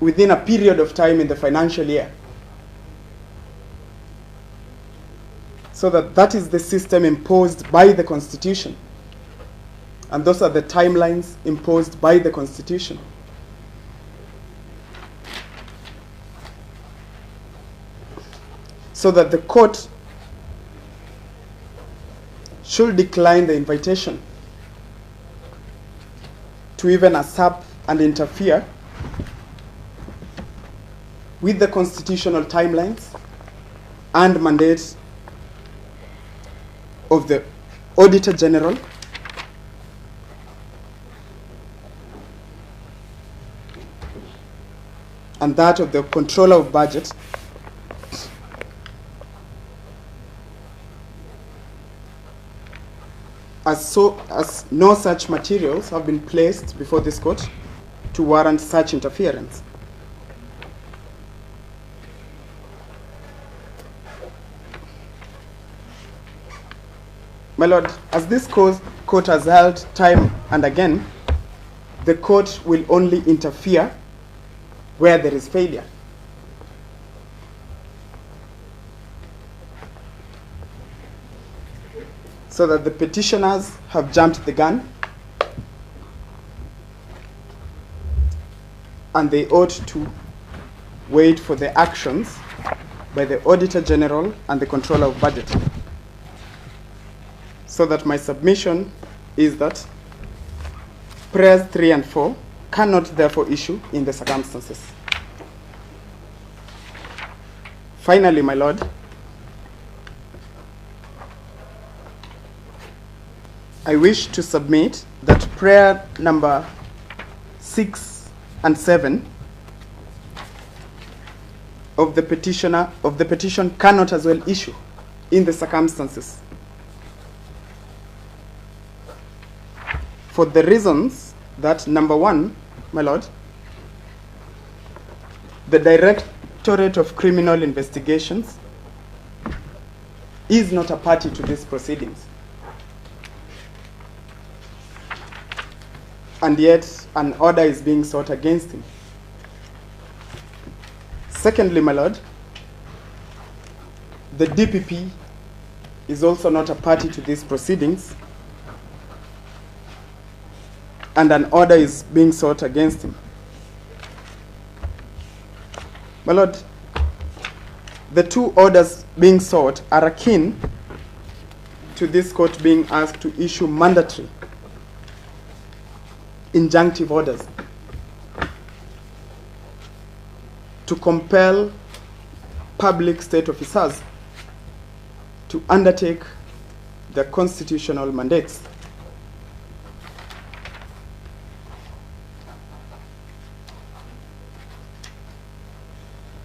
C: within a period of time in the financial year. So that is the system imposed by the Constitution. And those are the timelines imposed by the Constitution. So that the court should decline the invitation to even usurp and interfere with the constitutional timelines and mandates of the Auditor General and that of the Controller of Budget as no such materials have been placed before this court to warrant such interference. My lord, as this court has held time and again, the court will only interfere where there is failure. So that the petitioners have jumped the gun and they ought to wait for the actions by the Auditor General and the Controller of Budget. So that my submission is that prayers 3 and 4 cannot therefore issue in the circumstances. Finally, my lord, I wish to submit that prayer number 6 and 7 of the petition cannot as well issue in the circumstances. For the reasons that, number 1, my lord, the Directorate of Criminal Investigations is not a party to these proceedings. And yet an order is being sought against him. Secondly, my lord, the DPP is also not a party to these proceedings, and an order is being sought against him. My lord, the two orders being sought are akin to this court being asked to issue mandatory injunctive orders to compel public state officers to undertake their constitutional mandates.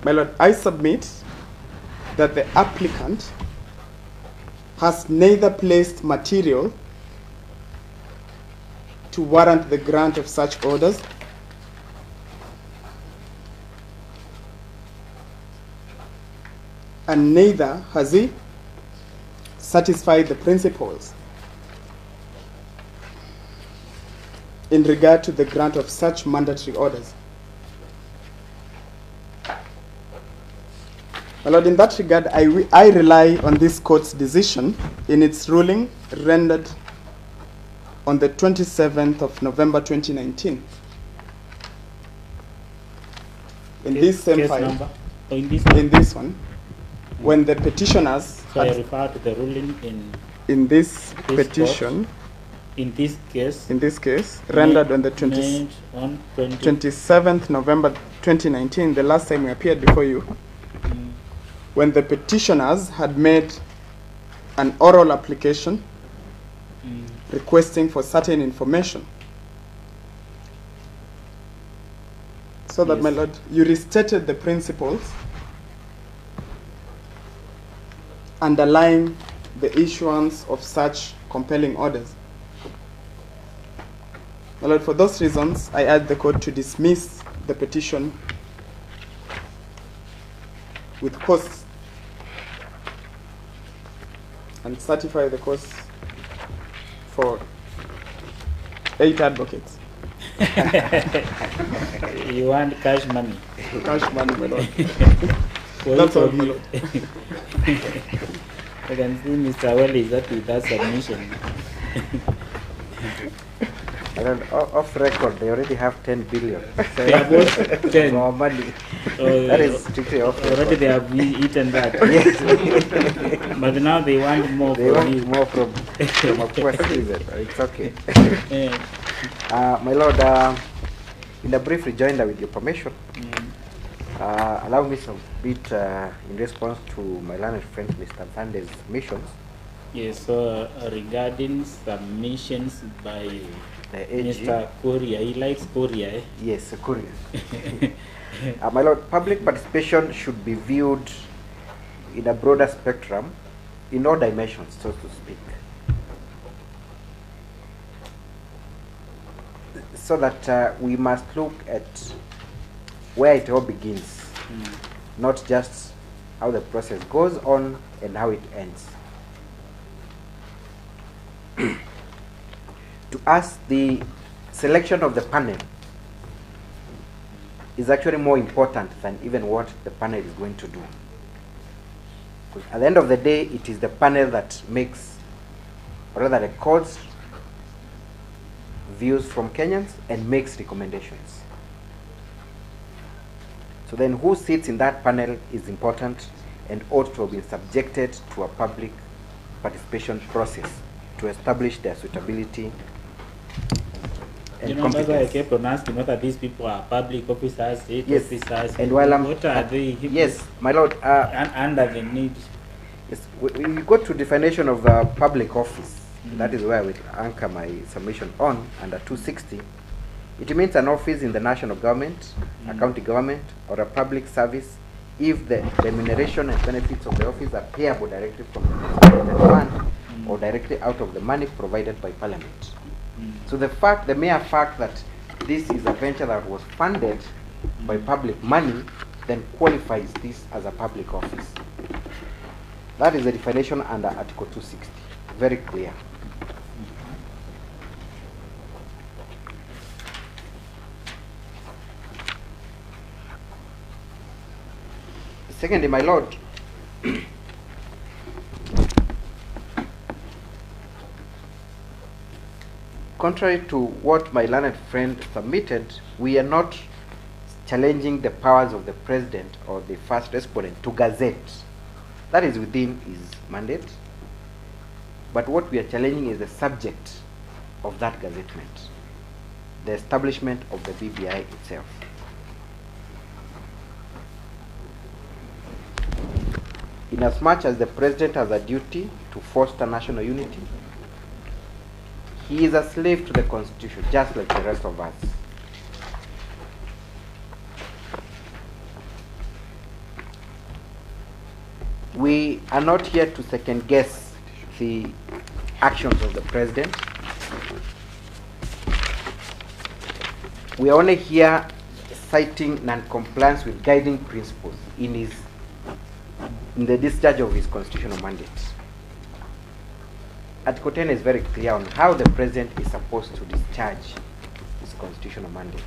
C: My Lord, I submit that the applicant has neither placed material to warrant the grant of such orders and neither has he satisfied the principles in regard to the grant of such mandatory orders. My Lord, in that regard, I rely on this court's decision in its ruling rendered on the 27th of November 2019. In this same
B: Case
C: file,
B: number? Oh, in
C: this one, when the petitioners
B: So I
C: had,
B: refer to the ruling
C: in this
B: this
C: petition,
B: in this case,
C: rendered on the
B: made on
C: 27th November 2019, the last time we appeared before you, when the petitioners had made an oral application requesting for certain information. So that,
B: Yes.
C: my Lord, you restated the principles underlying the issuance of such compelling orders. My Lord, for those reasons, I urge the court to dismiss the petition with costs and certify the costs for 8 advocates.
B: You want cash money?
C: Cash money, my Lord.
B: For
C: That's
B: each
C: all,
B: of
C: my
B: you.
C: Lord.
B: I can see Mr. Well is up with that submission.
A: And then off record, they already have 10 billion.
B: They have what? 10.
A: More money.
B: Oh,
A: That is strictly off
B: already
A: record.
B: they have eaten that.
A: Yes.
B: But now they want more
A: They
B: from
A: want
B: you.
A: more from a poor citizen. It's okay.
B: Eh,
A: My Lord, in a brief rejoinder with your permission, allow me some bit in response to my learned friend Mr. Thande's submissions.
B: yes, so regarding submissions by
A: The AG.
B: Mr. Korea, he likes Korea. Eh?
A: Yes, Korea. My Lord, public participation should be viewed in a broader spectrum, in all dimensions, so to speak. So that we must look at where it all begins, not just how the process goes on and how it ends. To us, the selection of the panel is actually more important than even what the panel is going to do. Because at the end of the day, it is the panel that makes, or rather records views from Kenyans and makes recommendations. So then who sits in that panel is important and ought to have been subjected to a public participation process to establish their suitability and
B: You know, that's why I
A: competence.
B: kept on asking whether these people are public officers, state
A: Yes,
B: officers,
A: and while I'm
B: what are they?
A: yes, my Lord,
B: Under the need.
A: yes, we go to definition of public office. That is where I will anchor my submission on under 260. It means an office in the national government, a county government, or a public service if the remuneration and benefits of the office are payable directly from the fund or directly out of the money provided by Parliament. So the mere fact that this is a venture that was funded by public money then qualifies this as a public office. That is the definition under Article 260. Very clear. Secondly, my Lord, contrary to what my learned friend submitted, we are not challenging the powers of the President or the first respondent to gazette. That is within his mandate. But what we are challenging is the subject of that gazettement, the establishment of the BBI itself. Inasmuch as the President has a duty to foster national unity, he is a slave to the Constitution, just like the rest of us. We are not here to second guess the actions of the President. We are only here citing non-compliance with guiding principles in the discharge of his constitutional mandate. Article 10 is very clear on how the President is supposed to discharge his constitutional mandate.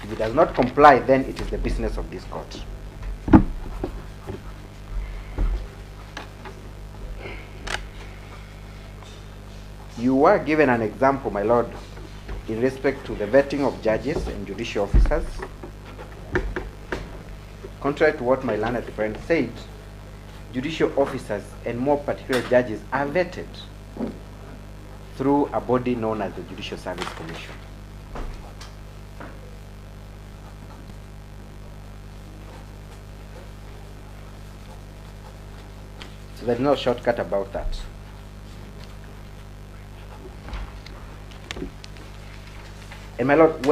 A: If he does not comply, then it is the business of this court. You were given an example, my lord, in respect to the vetting of judges and judicial officers. Contrary to what my learned friend said, judicial officers and more particular judges are vetted through a body known as the Judicial Service Commission. So there's no shortcut about that. And my lord,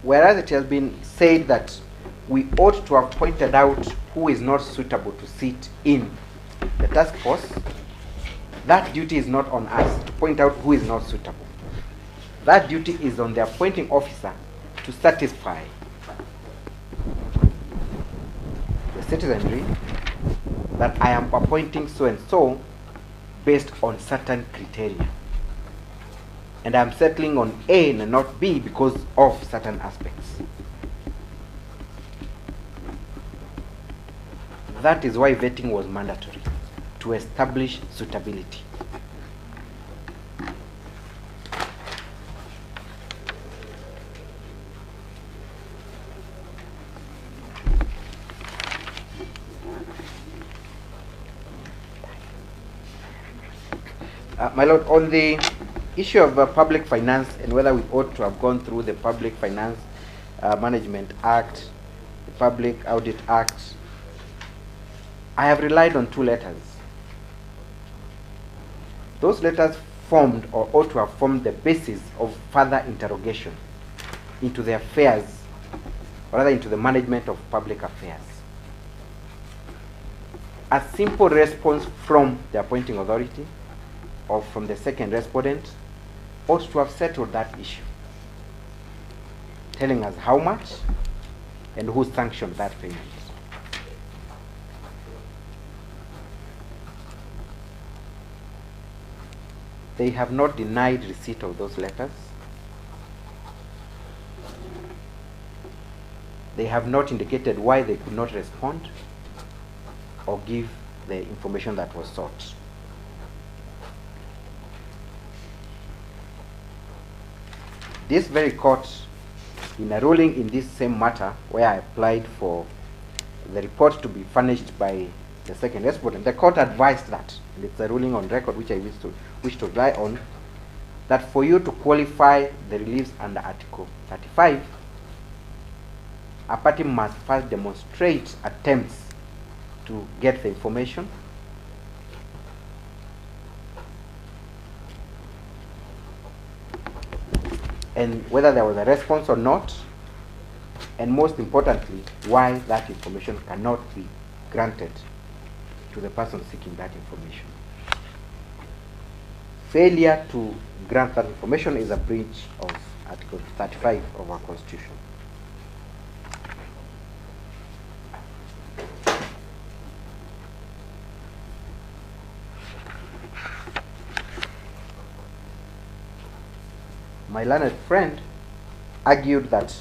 A: whereas it has been said that we ought to have pointed out who is not suitable to sit in the task force, that duty is not on us to point out who is not suitable. That duty is on the appointing officer to satisfy the citizenry that I am appointing so and so based on certain criteria. And I'm settling on A and not B because of certain aspects. That is why vetting was mandatory, to establish suitability. My lord, on the issue of public finance and whether we ought to have gone through the Public Finance Management Act, the Public Audit Act, I have relied on two letters. Those letters formed or ought to have formed the basis of further interrogation into the affairs, or rather into the management of public affairs. A simple response from the appointing authority or from the second respondent ought to have settled that issue, telling us how much and who sanctioned that payment. They have not denied receipt of those letters. They have not indicated why they could not respond or give the information that was sought. This very court, in a ruling in this same matter, where I applied for the report to be furnished by the second respondent, the court advised that, and it's a ruling on record which I wish to rely on, that for you to qualify the reliefs under Article 35, a party must first demonstrate attempts to get the information, and whether there was a response or not, and most importantly, why that information cannot be granted to the person seeking that information. Failure to grant that information is a breach of Article 35 of our Constitution. My learned friend argued that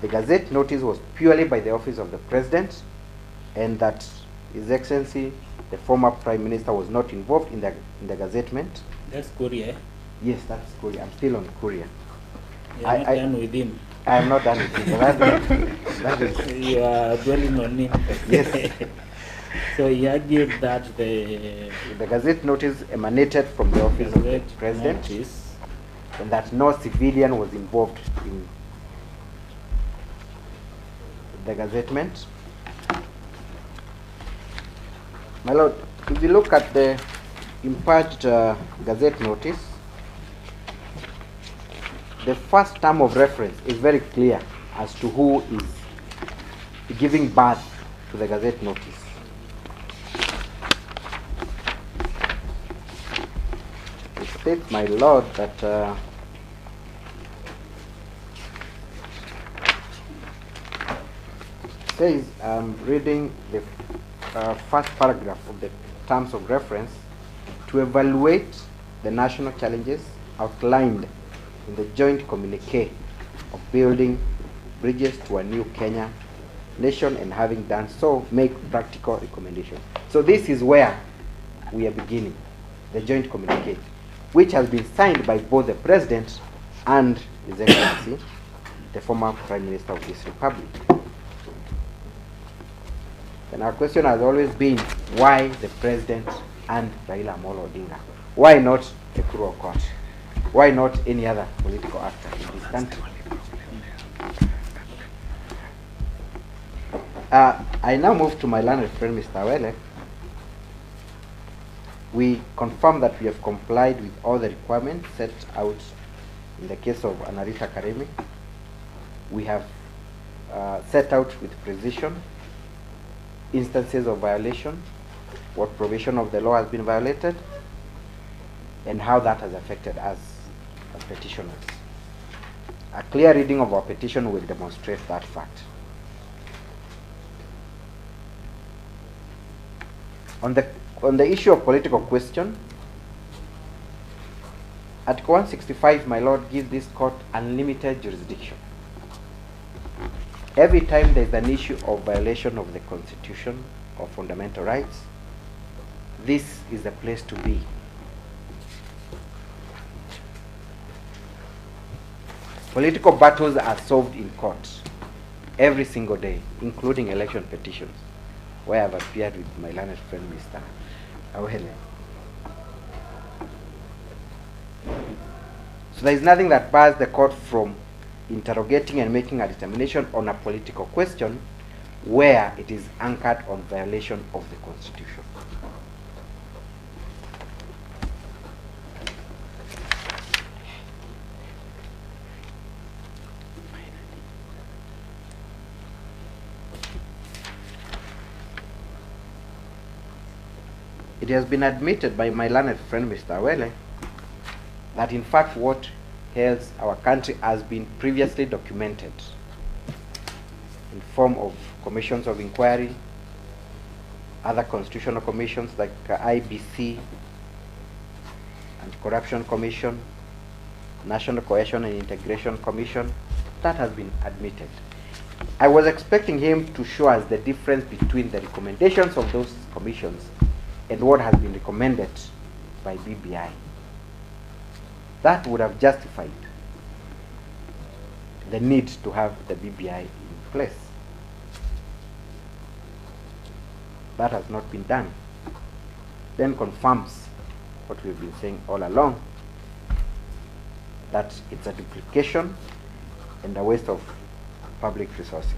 A: the Gazette notice was purely by the office of the President, and that His Excellency, the former Prime Minister, was not involved in the gazettement.
B: That's Korea.
A: Yes, that's Korea. I'm still on Korea.
B: You're not done with him.
A: I am not done with him. That is,
B: You are dwelling on him.
A: yes.
B: So he argued that the
A: The Gazette notice emanated from the office of the
B: Gazette
A: President,
B: notice
A: and that no civilian was involved in the gazettement. My Lord, if you look at the impurged Gazette notice, the first term of reference is very clear as to who is giving birth to the Gazette notice. It states, my Lord, that says, reading the first paragraph of the terms of reference, to evaluate the national challenges outlined in the joint communique of building bridges to a new Kenya nation, and having done so, make practical recommendations. So this is where we are beginning, the joint communique, which has been signed by both the President and His Excellency, the former Prime Minister of this Republic. And our question has always been, why the President and Raila Amolo Odinga? Why not Ekuru Aukot? Why not any other political actor in this country? I now move to my learned friend, Mr. Awele. We confirm that we have complied with all the requirements set out in the case of Anarita Karemi. We have set out with precision instances of violation, what provision of the law has been violated, and how that has affected us as petitioners. A clear reading of our petition will demonstrate that fact. On the issue of political question, Article 165, my Lord, gives this court unlimited jurisdiction. Every time there is an issue of violation of the Constitution or fundamental rights, this is the place to be. Political battles are solved in court every single day, including election petitions, where I've appeared with my learned friend, Mr. Awele. So there is nothing that bars the court from interrogating and making a determination on a political question where it is anchored on violation of the Constitution. It has been admitted by my learned friend, Mr. Awele, that in fact what ails our country has been previously documented in form of commissions of inquiry, other constitutional commissions like IBC, Anti-Corruption Commission, National Cohesion and Integration Commission. That has been admitted. I was expecting him to show us the difference between the recommendations of those commissions and what has been recommended by BBI. That would have justified the need to have the BBI in place. That has not been done. Then confirms what we've been saying all along, that it's a duplication and a waste of public resources.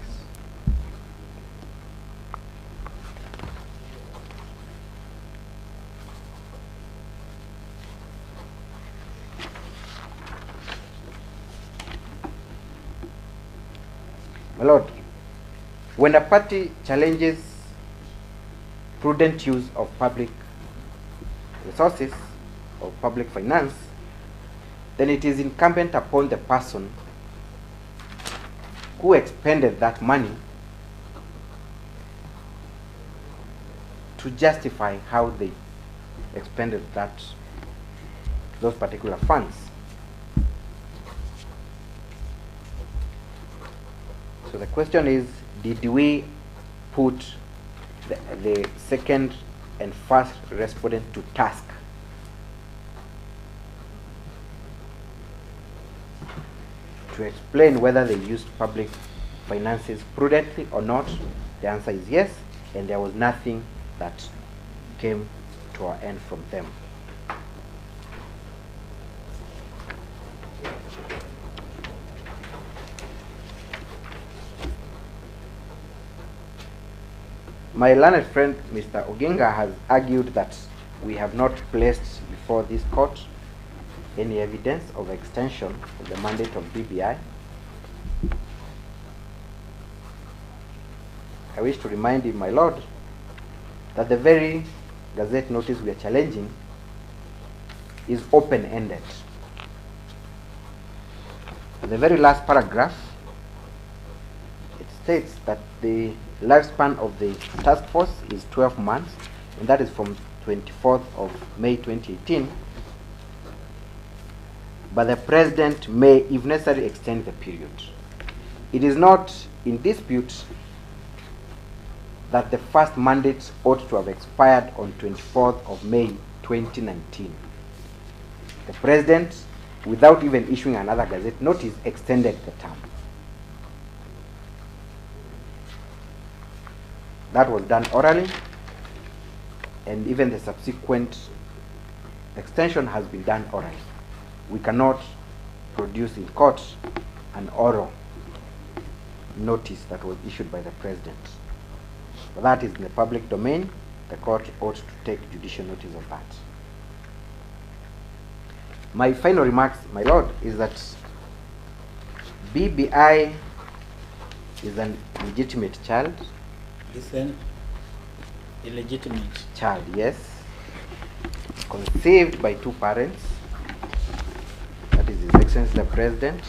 A: My Lord, when a party challenges prudent use of public resources or public finance, then it is incumbent upon the person who expended that money to justify how they expended those particular funds. So the question is, did we put the second and first respondent to task to explain whether they used public finances prudently or not? The answer is yes, and there was nothing that came to our end from them. My learned friend, Mr. Oginga, has argued that we have not placed before this court any evidence of extension of the mandate of BBI. I wish to remind you, my lord, that the very Gazette notice we are challenging is open-ended. The very last paragraph, it states that the lifespan of the task force is 12 months, and that is from 24th of May 2018. But the president may, if necessary, extend the period. It is not in dispute that the first mandate ought to have expired on 24th of May 2019. The president, without even issuing another Gazette notice, extended the term. That was done orally, and even the subsequent extension has been done orally. We cannot produce in court an oral notice that was issued by the president. But that is in the public domain. The court ought to take judicial notice of that. My final remarks, my lord, is that BBI is an legitimate child.
B: Is an illegitimate
A: Child, yes. Conceived by two parents. That is His Excellency the President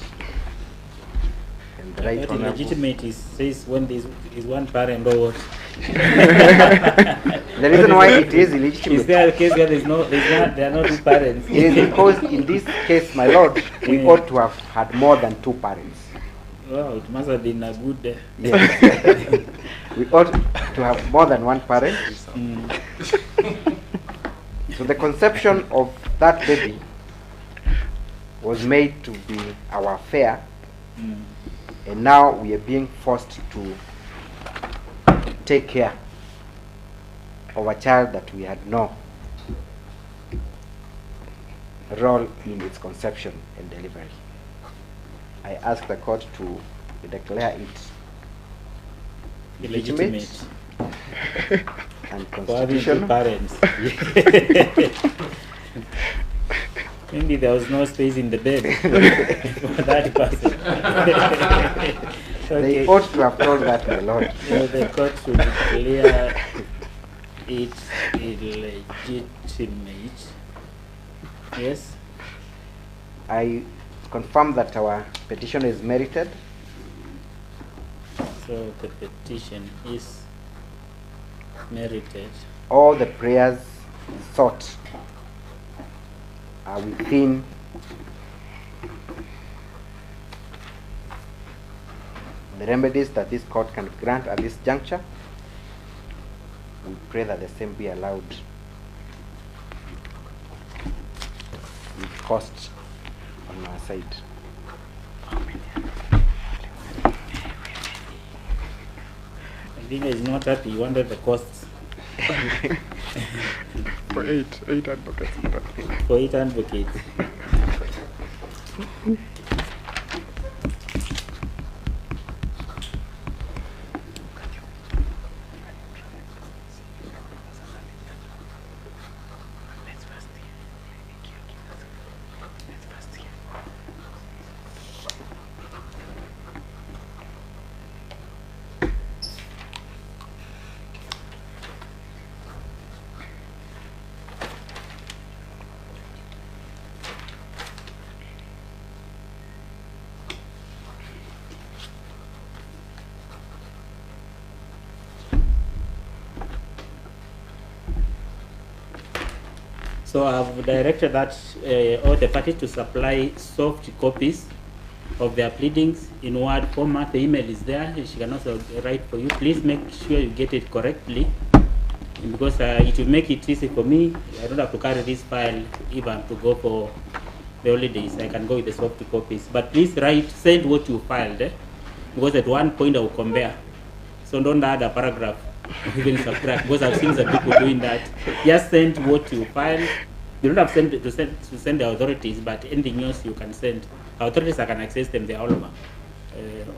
A: and the Right
B: But
A: Honorable.
B: illegitimate says when there is one parent or what?
A: The reason why it is illegitimate
B: Is there a case where there are no two parents?
A: it is because in this case, my lord, we ought to have had more than two parents.
B: Wow, it must have been a good.
A: Yes. We ought to have more than one parent. So the conception of that baby was made to be our affair, and now we are being forced to take care of a child that we had no role in its conception and delivery. I ask the court to declare it legitimate and
B: For having two
A: constitutional.
B: parents. Maybe there was no space in the bed for that person.
A: They
B: Okay.
A: ought to have told that, my lord.
B: So the court should declare it illegitimate. Yes.
A: I confirm that our petition is merited.
B: So the petition is merited.
A: All the prayers sought are within the remedies that this court can grant at this juncture. We pray that the same be allowed with cost on our side.
B: I think he's not happy. He wanted the costs
C: For eight advocates.
B: for 8 advocates. So I've directed that all the parties to supply soft copies of their pleadings in Word format. The email is there. She can also write for you. Please make sure you get it correctly, because it will make it easy for me. I don't have to carry this file even to go for the holidays. I can go with the soft copies. But please send what you filed, because at one point I will compare. So don't add a paragraph even subtract, because I've seen some people doing that. Just send what you file. You don't have to send the authorities, but anything else you can send. Authorities, I can access them, they're all over,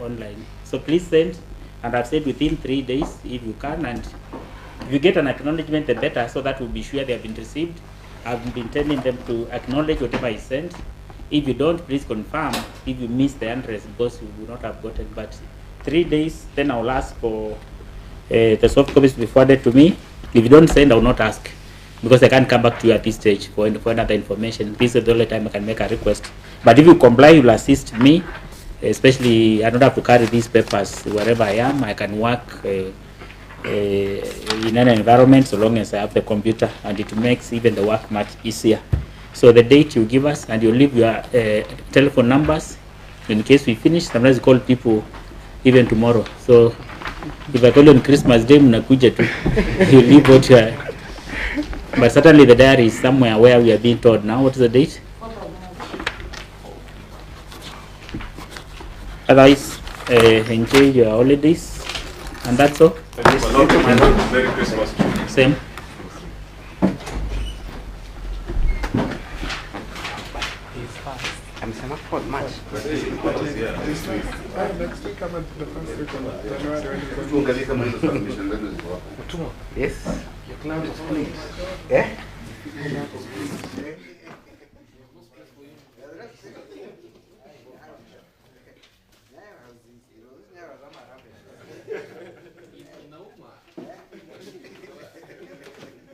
B: online. So please send, and I've said within 3 days if you can, and if you get an acknowledgement, the better, so that we'll be sure they have been received. I've been telling them to acknowledge whatever is sent. If you don't, please confirm if you miss the address, because you will not have gotten. But 3 days, then I'll ask for the soft copies to be forwarded to me. If you don't send, I will not ask, because I can't come back to you at this stage for another information. This is the only time I can make a request. But if you comply, you will assist me. Especially, I don't have to carry these papers wherever I am. I can work in an environment so long as I have the computer, and it makes even the work much easier. So the date you give us, and you leave your telephone numbers in case we finish. Sometimes we call people even tomorrow. So if I call you on Christmas Day, mnakuja tu, you leave what you are. But certainly the diary is somewhere where we are being told now. What is the date? Otherwise, enjoy your holidays, and that's all.
E: Merry Christmas.
B: Same.
A: Amesema for March.
C: Next week, I'm at the first week of January.
A: Yes. Your cloud is clean. Yeah?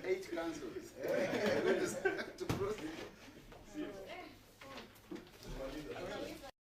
C: Eight councils.